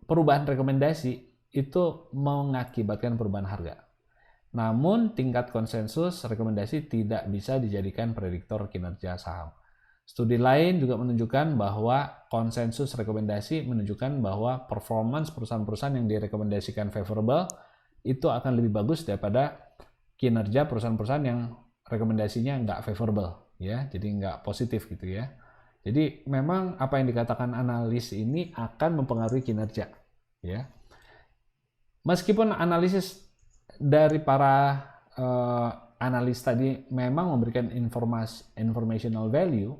perubahan rekomendasi itu mengakibatkan perubahan harga. Namun tingkat konsensus rekomendasi tidak bisa dijadikan prediktor kinerja saham. Studi lain juga menunjukkan bahwa konsensus rekomendasi menunjukkan bahwa performance perusahaan-perusahaan yang direkomendasikan favorable itu akan lebih bagus daripada kinerja perusahaan-perusahaan yang rekomendasinya nggak favorable ya, jadi nggak positif gitu ya. Jadi memang apa yang dikatakan analis ini akan mempengaruhi kinerja ya. Meskipun analisis dari para analis tadi memang memberikan informational value,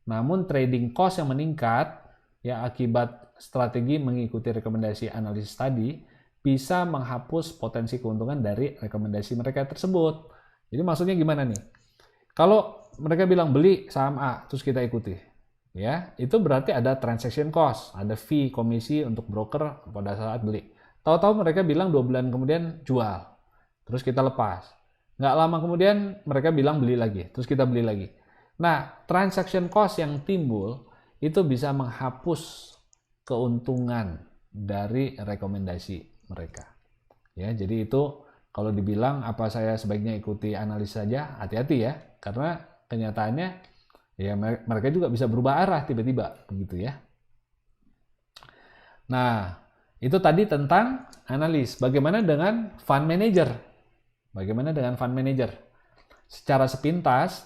namun trading cost yang meningkat ya akibat strategi mengikuti rekomendasi analisis tadi bisa menghapus potensi keuntungan dari rekomendasi mereka tersebut. Jadi maksudnya gimana nih? Kalau mereka bilang beli saham A terus kita ikuti, ya itu berarti ada transaction cost, ada fee komisi untuk broker pada saat beli. Tahu-tahu mereka bilang 2 bulan kemudian jual, terus kita lepas. Nggak lama kemudian mereka bilang beli lagi, terus kita beli lagi. Nah, transaction cost yang timbul itu bisa menghapus keuntungan dari rekomendasi mereka. Ya, jadi itu kalau dibilang apa saya sebaiknya ikuti analis saja, hati-hati ya, karena kenyataannya ya mereka juga bisa berubah arah tiba-tiba begitu ya. Nah, itu tadi tentang analis. Bagaimana dengan fund manager? Bagaimana dengan fund manager? Secara sepintas,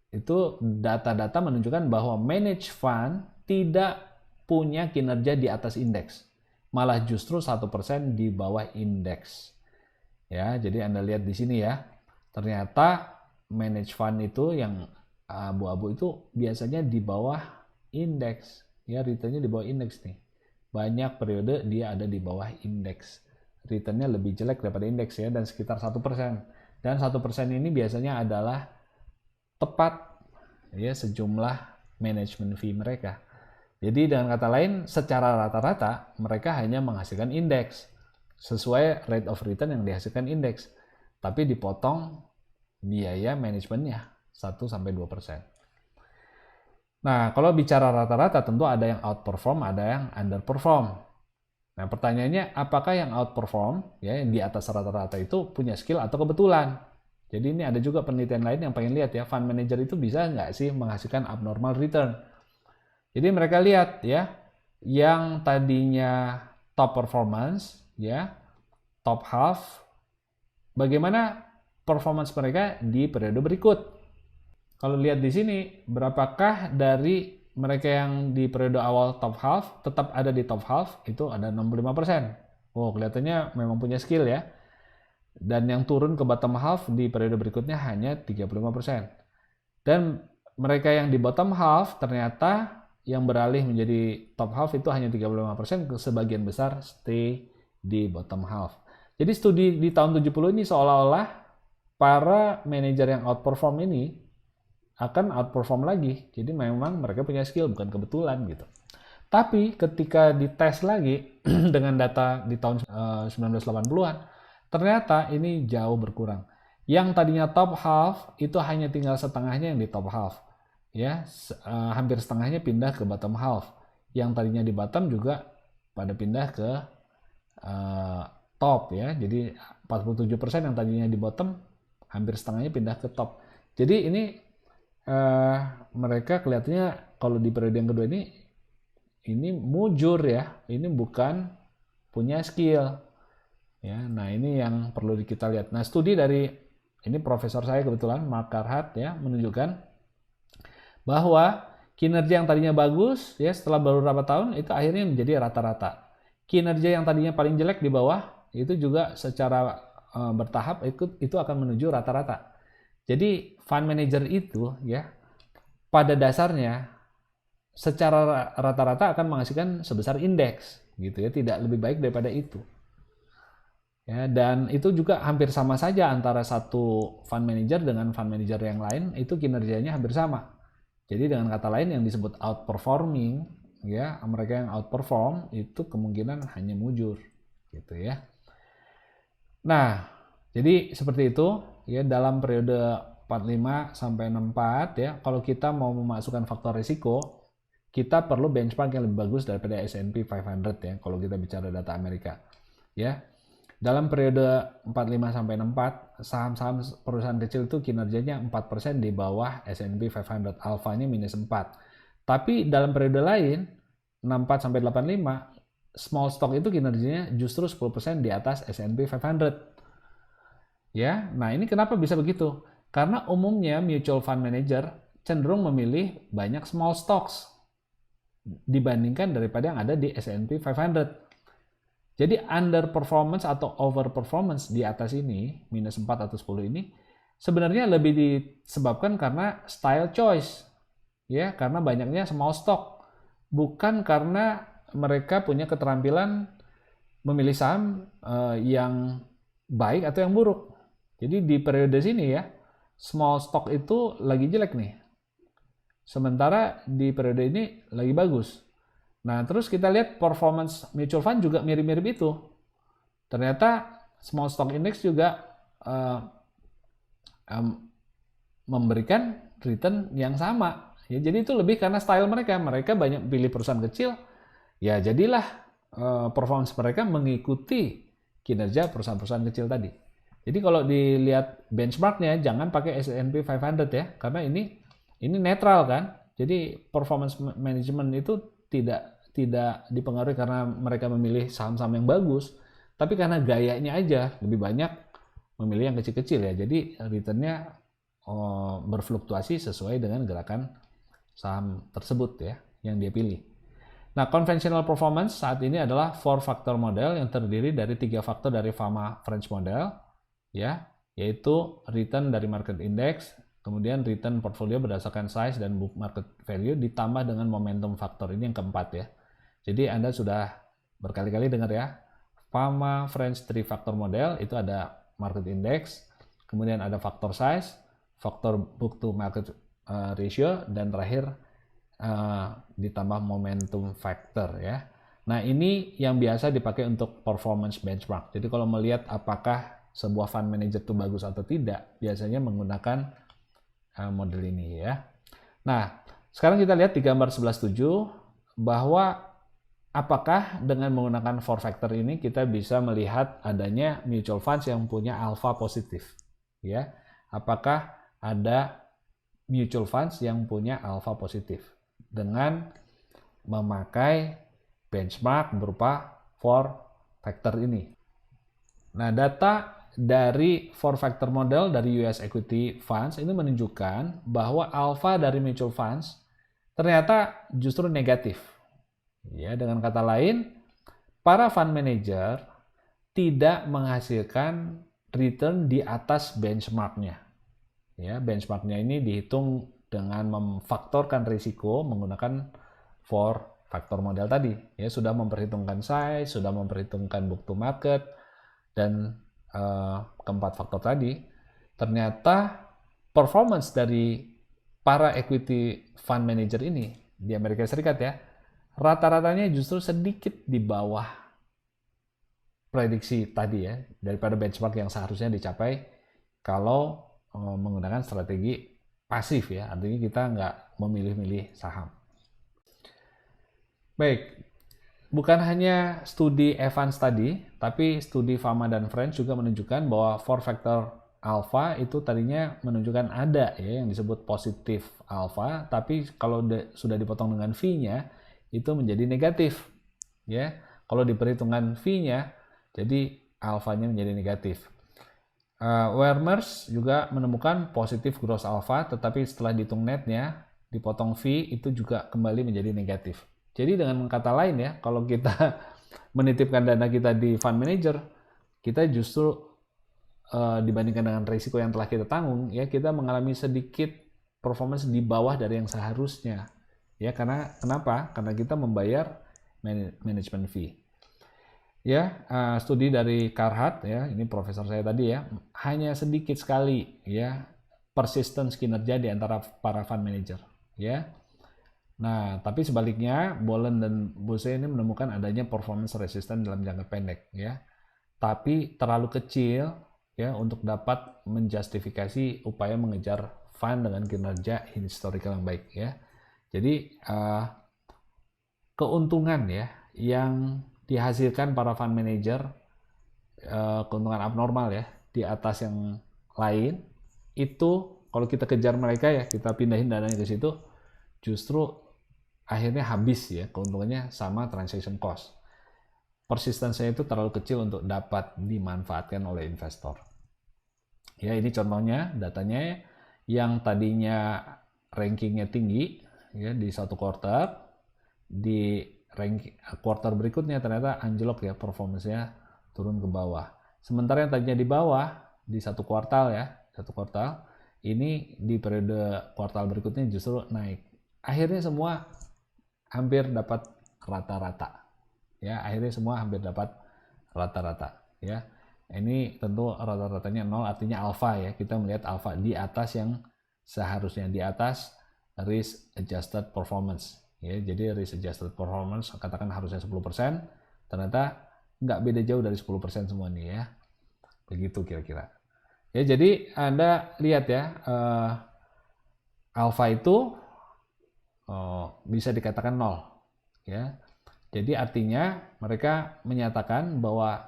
itu data-data menunjukkan bahwa managed fund tidak punya kinerja di atas indeks. Malah justru 1% di bawah indeks. Ya, jadi Anda lihat di sini ya. Ternyata managed fund itu yang abu-abu itu biasanya di bawah indeks. Ya, returnnya di bawah indeks nih. Banyak periode dia ada di bawah indeks. Returnnya lebih jelek daripada indeks ya, dan sekitar 1%. Dan 1% ini biasanya adalah tepat ya sejumlah management fee mereka. Jadi dengan kata lain, secara rata-rata mereka hanya menghasilkan indeks sesuai rate of return yang dihasilkan indeks, tapi dipotong biaya manajemennya 1-2%. Nah, kalau bicara rata-rata tentu ada yang outperform, ada yang underperform. Nah, pertanyaannya apakah yang outperform, ya yang di atas rata-rata itu punya skill atau kebetulan? Jadi ini ada juga penelitian lain yang pengen lihat ya, fund manager itu bisa nggak sih menghasilkan abnormal return? Jadi mereka lihat ya, yang tadinya top performance, ya top half, bagaimana performance mereka di periode berikut. Kalau lihat di sini, berapakah dari mereka yang di periode awal top half tetap ada di top half, itu ada 65%. Oh, kelihatannya memang punya skill ya. Dan yang turun ke bottom half di periode berikutnya hanya 35%. Dan mereka yang di bottom half ternyata yang beralih menjadi top half itu hanya 35%, sebagian besar stay di bottom half. Jadi studi di tahun 70 ini seolah-olah para manajer yang outperform ini akan outperform lagi. Jadi memang mereka punya skill, bukan kebetulan gitu. Tapi ketika dites lagi dengan data di tahun 1980-an, ternyata ini jauh berkurang. Yang tadinya top half itu hanya tinggal setengahnya yang di top half. Ya, hampir setengahnya pindah ke bottom half. Yang tadinya di bottom juga pada pindah ke top ya. Jadi 47% yang tadinya di bottom, hampir setengahnya pindah ke top. Jadi ini mereka kelihatannya kalau di periode yang kedua ini mujur ya, ini bukan punya skill ya. Nah ini yang perlu kita lihat. Nah studi dari ini profesor saya kebetulan Mark Carhart ya menunjukkan bahwa kinerja yang tadinya bagus ya setelah beberapa tahun itu akhirnya menjadi rata-rata. Kinerja yang tadinya paling jelek di bawah itu juga secara bertahap itu akan menuju rata-rata. Jadi fund manager itu ya pada dasarnya secara rata-rata akan menghasilkan sebesar indeks gitu ya, tidak lebih baik daripada itu. Ya, dan itu juga hampir sama saja antara satu fund manager dengan fund manager yang lain, itu kinerjanya hampir sama. Jadi dengan kata lain yang disebut outperforming ya, mereka yang outperform itu kemungkinan hanya mujur gitu ya. Nah, jadi seperti itu ya dalam periode 45 sampai 64 ya. Kalau kita mau memasukkan faktor risiko, kita perlu benchmark yang lebih bagus daripada S&P 500 ya kalau kita bicara data Amerika. Ya. Dalam periode 45 sampai 64, saham-saham perusahaan kecil itu kinerjanya 4% di bawah S&P 500, alfanya minus 4. Tapi dalam periode lain 64 sampai 85, small stock itu kinerjanya justru 10% di atas S&P 500. Ya, nah ini kenapa bisa begitu? Karena umumnya mutual fund manager cenderung memilih banyak small stocks dibandingkan daripada yang ada di S&P 500. Jadi underperformance atau overperformance di atas ini, minus 4 atau 10 ini, sebenarnya lebih disebabkan karena style choice. Ya, karena banyaknya small stock. Bukan karena mereka punya keterampilan memilih saham yang baik atau yang buruk. Jadi di periode sini ya, small stock itu lagi jelek nih. Sementara di periode ini lagi bagus. Nah, terus kita lihat performance mutual fund juga mirip-mirip itu. Ternyata small stock index juga memberikan return yang sama. Ya, jadi itu lebih karena style mereka. Mereka banyak pilih perusahaan kecil. Ya, jadilah performance mereka mengikuti kinerja perusahaan-perusahaan kecil tadi. Jadi kalau dilihat benchmarknya jangan pakai S&P 500 ya, karena ini netral kan. Jadi performance management itu tidak dipengaruhi karena mereka memilih saham-saham yang bagus, tapi karena gayanya aja lebih banyak memilih yang kecil-kecil ya. Jadi returnnya berfluktuasi sesuai dengan gerakan saham tersebut ya yang dia pilih. Nah, conventional performance saat ini adalah 4-factor model yang terdiri dari 3 faktor dari Fama French model, ya, yaitu return dari market index, kemudian return portfolio berdasarkan size dan book market value ditambah dengan momentum factor. Ini yang keempat ya. Jadi Anda sudah berkali-kali dengar ya, Fama French 3-factor model itu ada market index, kemudian ada factor size, faktor book to market ratio, dan terakhir ditambah momentum factor ya. Nah, ini yang biasa dipakai untuk performance benchmark. Jadi kalau melihat apakah sebuah fund manager itu bagus atau tidak, biasanya menggunakan model ini ya. Nah, sekarang kita lihat di gambar 11.7 bahwa apakah dengan menggunakan 4 factor ini kita bisa melihat adanya mutual funds yang punya alpha positif ya. Apakah ada mutual funds yang punya alpha positif dengan memakai benchmark berupa 4 factor ini. Nah, data dari 4 factor model dari US equity funds ini menunjukkan bahwa alpha dari mutual funds ternyata justru negatif. Ya, dengan kata lain, para fund manager tidak menghasilkan return di atas benchmarknya. Ya, benchmarknya ini dihitung dengan memfaktorkan risiko menggunakan 4 faktor model tadi. Ya, sudah memperhitungkan size, sudah memperhitungkan book to market, dan keempat faktor tadi. Ternyata performance dari para equity fund manager ini di Amerika Serikat ya, rata-ratanya justru sedikit di bawah prediksi tadi ya, daripada benchmark yang seharusnya dicapai kalau menggunakan strategi pasif ya, artinya kita nggak memilih-milih saham. Baik, bukan hanya studi Evans tadi, tapi studi Fama dan French juga menunjukkan bahwa 4 factor alpha itu tadinya menunjukkan ada ya yang disebut positif alpha, tapi kalau sudah dipotong dengan V-nya itu menjadi negatif ya. Kalau diperhitungkan V-nya, jadi alfanya menjadi negatif. Wermers juga menemukan positif gross alpha, tetapi setelah dihitung netnya, dipotong V, itu juga kembali menjadi negatif. Jadi dengan kata lain ya, kalau kita menitipkan dana kita di fund manager, kita justru dibandingkan dengan risiko yang telah kita tanggung, ya kita mengalami sedikit performance di bawah dari yang seharusnya. Ya, karena kenapa? Karena kita membayar management fee. Ya, studi dari Carhart ya, ini profesor saya tadi ya, hanya sedikit sekali ya persistence kinerja di antara para fund manager ya. Nah, tapi sebaliknya Bolen dan Bose ini menemukan adanya performance resistant dalam jangka pendek ya. Tapi terlalu kecil ya untuk dapat menjustifikasi upaya mengejar fund dengan kinerja historical yang baik ya. Jadi keuntungan ya yang dihasilkan para fund manager, keuntungan abnormal ya di atas yang lain itu kalau kita kejar mereka ya, kita pindahin dananya ke situ, justru akhirnya habis ya, keuntungannya sama transaction cost. Persistensinya itu terlalu kecil untuk dapat dimanfaatkan oleh investor. Ya, ini contohnya datanya yang tadinya rankingnya tinggi ya di satu quarter, di ranking quarter berikutnya ternyata anjlok ya, performance-nya turun ke bawah. Sementara yang tadinya di bawah di satu kuartal ya, ini di periode kuartal berikutnya justru naik. Akhirnya semua hampir dapat rata-rata. Ya, akhirnya semua hampir dapat rata-rata ya. Ini tentu rata-ratanya 0 artinya alpha ya. Kita melihat alpha di atas yang seharusnya, di atas risk adjusted performance. Ya, jadi risk adjusted performance katakan harusnya 10%, ternyata nggak beda jauh dari 10% semua nih ya. Begitu kira-kira. Ya, jadi Anda lihat ya, alpha itu bisa dikatakan 0 ya. Jadi artinya mereka menyatakan bahwa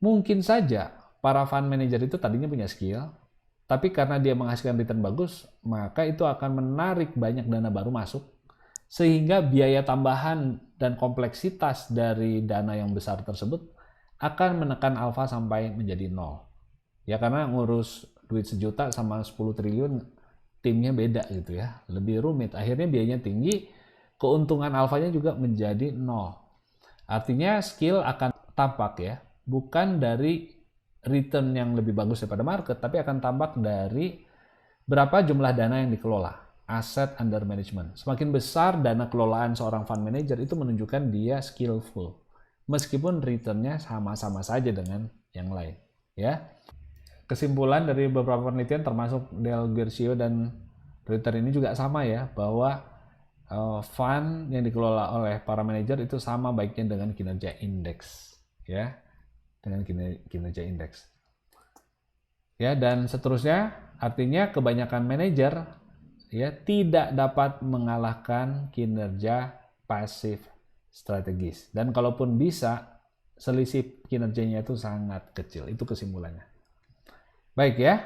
mungkin saja para fund manager itu tadinya punya skill, tapi karena dia menghasilkan return bagus, maka itu akan menarik banyak dana baru masuk, sehingga biaya tambahan dan kompleksitas dari dana yang besar tersebut akan menekan alfa sampai menjadi nol. Ya karena ngurus duit 1 juta sama 10 triliun timnya beda gitu ya, lebih rumit. Akhirnya biayanya tinggi, keuntungan alfanya juga menjadi nol. Artinya skill akan tampak ya, bukan dari return yang lebih bagus daripada market, tapi akan tampak dari berapa jumlah dana yang dikelola, asset under management. Semakin besar dana kelolaan seorang fund manager itu menunjukkan dia skillful, meskipun returnnya sama-sama saja dengan yang lain. Ya, kesimpulan dari beberapa penelitian termasuk Del Guercio dan Ritter ini juga sama ya, bahwa fund yang dikelola oleh para manajer itu sama baiknya dengan kinerja indeks, ya, dengan kinerja indeks. Ya, dan seterusnya, artinya kebanyakan manajer ya tidak dapat mengalahkan kinerja pasif strategis. Dan kalaupun bisa, selisih kinerjanya itu sangat kecil. Itu kesimpulannya. Baik ya.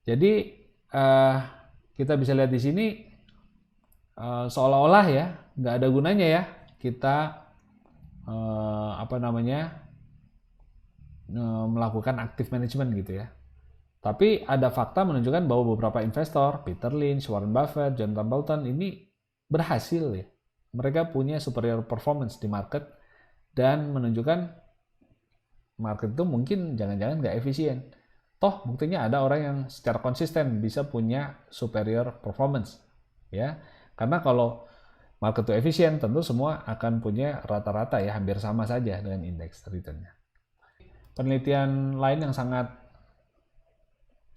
Jadi kita bisa lihat di sini seolah-olah ya nggak ada gunanya ya kita melakukan active management gitu ya. Tapi ada fakta menunjukkan bahwa beberapa investor, Peter Lynch, Warren Buffett, John Templeton ini berhasil ya. Mereka punya superior performance di market dan menunjukkan market itu mungkin jangan-jangan nggak efisien. Toh buktinya ada orang yang secara konsisten bisa punya superior performance. Ya, karena kalau market itu efisien, tentu semua akan punya rata-rata ya hampir sama saja dengan indeks return-nya. Penelitian lain yang sangat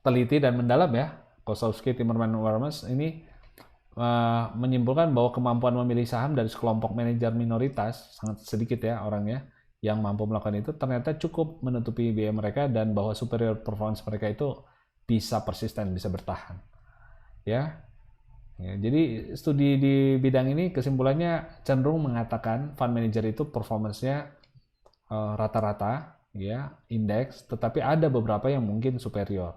teliti dan mendalam ya, Kosowski, Timmerman, Warmers ini menyimpulkan bahwa kemampuan memilih saham dari sekelompok manajer minoritas, sangat sedikit ya orangnya yang mampu melakukan itu, ternyata cukup menutupi biaya mereka dan bahwa superior performance mereka itu bisa persisten, bisa bertahan. Ya, jadi studi di bidang ini kesimpulannya cenderung mengatakan fund manager itu performance-nya rata-rata, ya, indeks, tetapi ada beberapa yang mungkin superior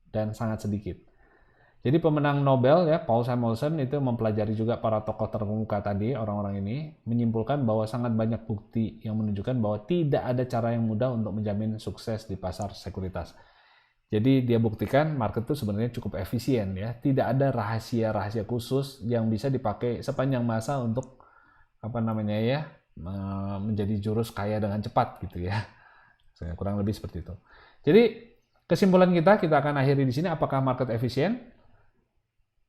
dan sangat sedikit. Jadi pemenang Nobel ya Paul Samuelson itu mempelajari juga para tokoh terkemuka tadi, orang-orang ini menyimpulkan bahwa sangat banyak bukti yang menunjukkan bahwa tidak ada cara yang mudah untuk menjamin sukses di pasar sekuritas. Jadi dia buktikan market itu sebenarnya cukup efisien ya, tidak ada rahasia-rahasia khusus yang bisa dipakai sepanjang masa untuk menjadi jurus kaya dengan cepat gitu ya. Kurang lebih seperti itu. Jadi kesimpulan kita akan akhiri di sini, apakah market efisien?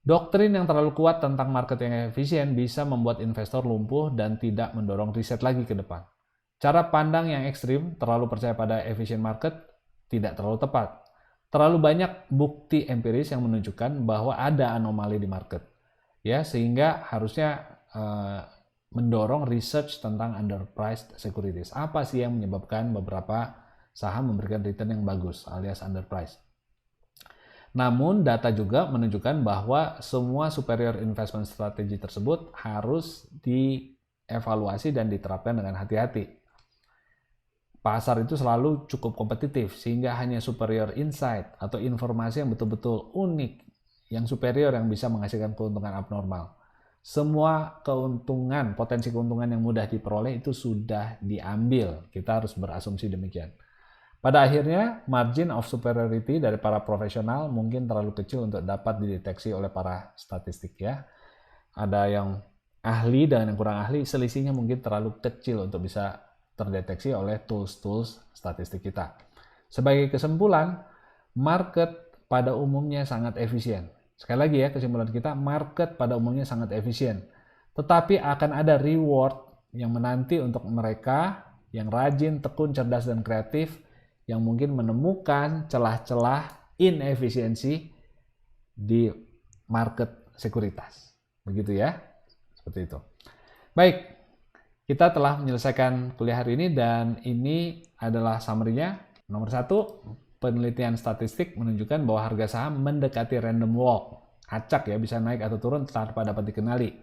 Doktrin yang terlalu kuat tentang market yang efisien bisa membuat investor lumpuh dan tidak mendorong riset lagi ke depan. Cara pandang yang ekstrim, terlalu percaya pada efficient market, tidak terlalu tepat. Terlalu banyak bukti empiris yang menunjukkan bahwa ada anomali di market, ya, sehingga harusnya mendorong research tentang underpriced securities. Apa sih yang menyebabkan beberapa saham memberikan return yang bagus alias underpriced? Namun data juga menunjukkan bahwa semua superior investment strategy tersebut harus dievaluasi dan diterapkan dengan hati-hati. Pasar itu selalu cukup kompetitif sehingga hanya superior insight atau informasi yang betul-betul unik, yang superior yang bisa menghasilkan keuntungan abnormal. Semua keuntungan, potensi keuntungan yang mudah diperoleh itu sudah diambil. Kita harus berasumsi demikian. Pada akhirnya, margin of superiority dari para profesional mungkin terlalu kecil untuk dapat dideteksi oleh para statistik ya. Ada yang ahli dan yang kurang ahli, selisihnya mungkin terlalu kecil untuk bisa terdeteksi oleh tools-tools statistik kita. Sebagai kesimpulan, market pada umumnya sangat efisien. Sekali lagi ya, kesimpulan kita, market pada umumnya sangat efisien. Tetapi akan ada reward yang menanti untuk mereka yang rajin, tekun, cerdas, dan kreatif, yang mungkin menemukan celah-celah inefisiensi di market sekuritas. Begitu ya, seperti itu. Baik, kita telah menyelesaikan kuliah hari ini dan ini adalah summary-nya. Nomor 1, penelitian statistik menunjukkan bahwa harga saham mendekati random walk. Acak ya, bisa naik atau turun tanpa dapat dikenali.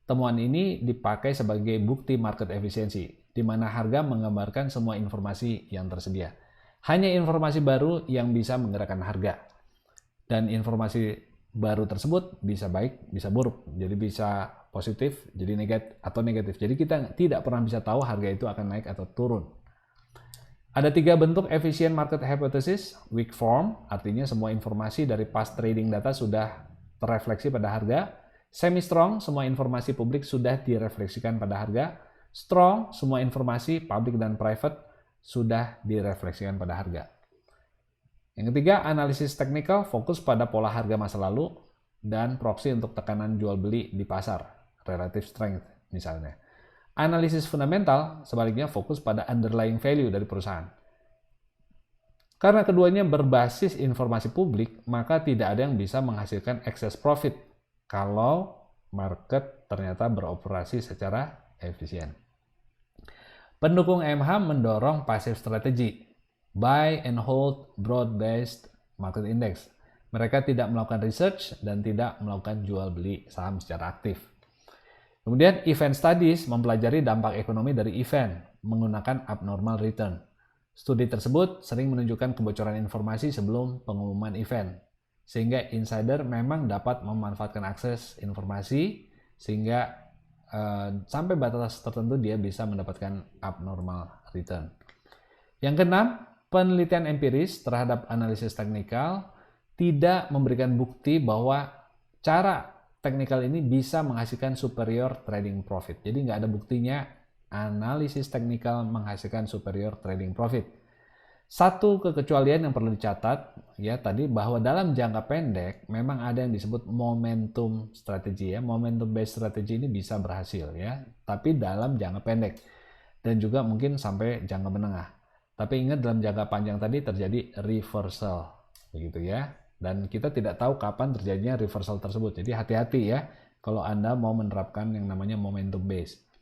Temuan ini dipakai sebagai bukti market efisiensi, di mana harga menggambarkan semua informasi yang tersedia. Hanya informasi baru yang bisa menggerakkan harga. Dan informasi baru tersebut bisa baik, bisa buruk. Jadi bisa positif, jadi negatif. Jadi kita tidak pernah bisa tahu harga itu akan naik atau turun. Ada 3 bentuk efficient market hypothesis. Weak form, artinya semua informasi dari past trading data sudah terrefleksi pada harga. Semi-strong, semua informasi publik sudah direfleksikan pada harga. Strong, semua informasi public dan private sudah direfleksikan pada harga. Yang ketiga, analisis teknikal fokus pada pola harga masa lalu dan proxy untuk tekanan jual beli di pasar, relative strength misalnya. Analisis fundamental sebaliknya fokus pada underlying value dari perusahaan. Karena keduanya berbasis informasi publik, maka tidak ada yang bisa menghasilkan excess profit kalau market ternyata beroperasi secara efisien. Pendukung MH mendorong passive strategy, buy and hold broad-based market index. Mereka tidak melakukan research dan tidak melakukan jual beli saham secara aktif. Kemudian event studies mempelajari dampak ekonomi dari event menggunakan abnormal return. Studi tersebut sering menunjukkan kebocoran informasi sebelum pengumuman event, sehingga insider memang dapat memanfaatkan akses informasi sehingga sampai batas tertentu dia bisa mendapatkan abnormal return. Yang keenam, penelitian empiris terhadap analisis teknikal tidak memberikan bukti bahwa cara teknikal ini bisa menghasilkan superior trading profit. Jadi nggak ada buktinya analisis teknikal menghasilkan superior trading profit. Satu kekecualian yang perlu dicatat ya tadi bahwa dalam jangka pendek memang ada yang disebut momentum strategi ya. Momentum based strategi ini bisa berhasil ya, tapi dalam jangka pendek dan juga mungkin sampai jangka menengah. Tapi ingat dalam jangka panjang tadi terjadi reversal begitu ya. Dan kita tidak tahu kapan terjadinya reversal tersebut. Jadi hati-hati ya kalau Anda mau menerapkan yang namanya momentum based.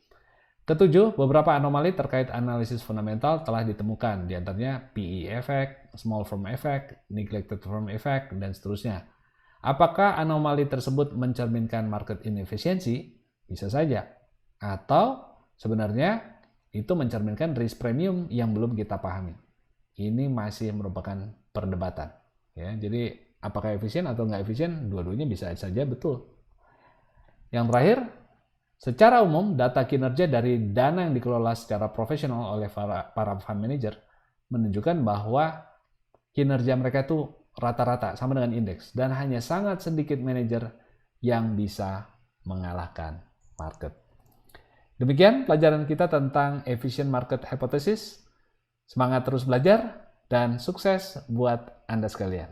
Ketujuh, beberapa anomali terkait analisis fundamental telah ditemukan, di antaranya PE effect, small firm effect, neglected firm effect, dan seterusnya. Apakah anomali tersebut mencerminkan market inefisiensi? Bisa saja. Atau sebenarnya itu mencerminkan risk premium yang belum kita pahami. Ini masih merupakan perdebatan. Ya, jadi apakah efisien atau nggak efisien? Dua-duanya bisa saja betul. Yang terakhir, secara umum, data kinerja dari dana yang dikelola secara profesional oleh para fund manager menunjukkan bahwa kinerja mereka itu rata-rata sama dengan indeks dan hanya sangat sedikit manajer yang bisa mengalahkan market. Demikian pelajaran kita tentang efficient market hypothesis. Semangat terus belajar dan sukses buat Anda sekalian.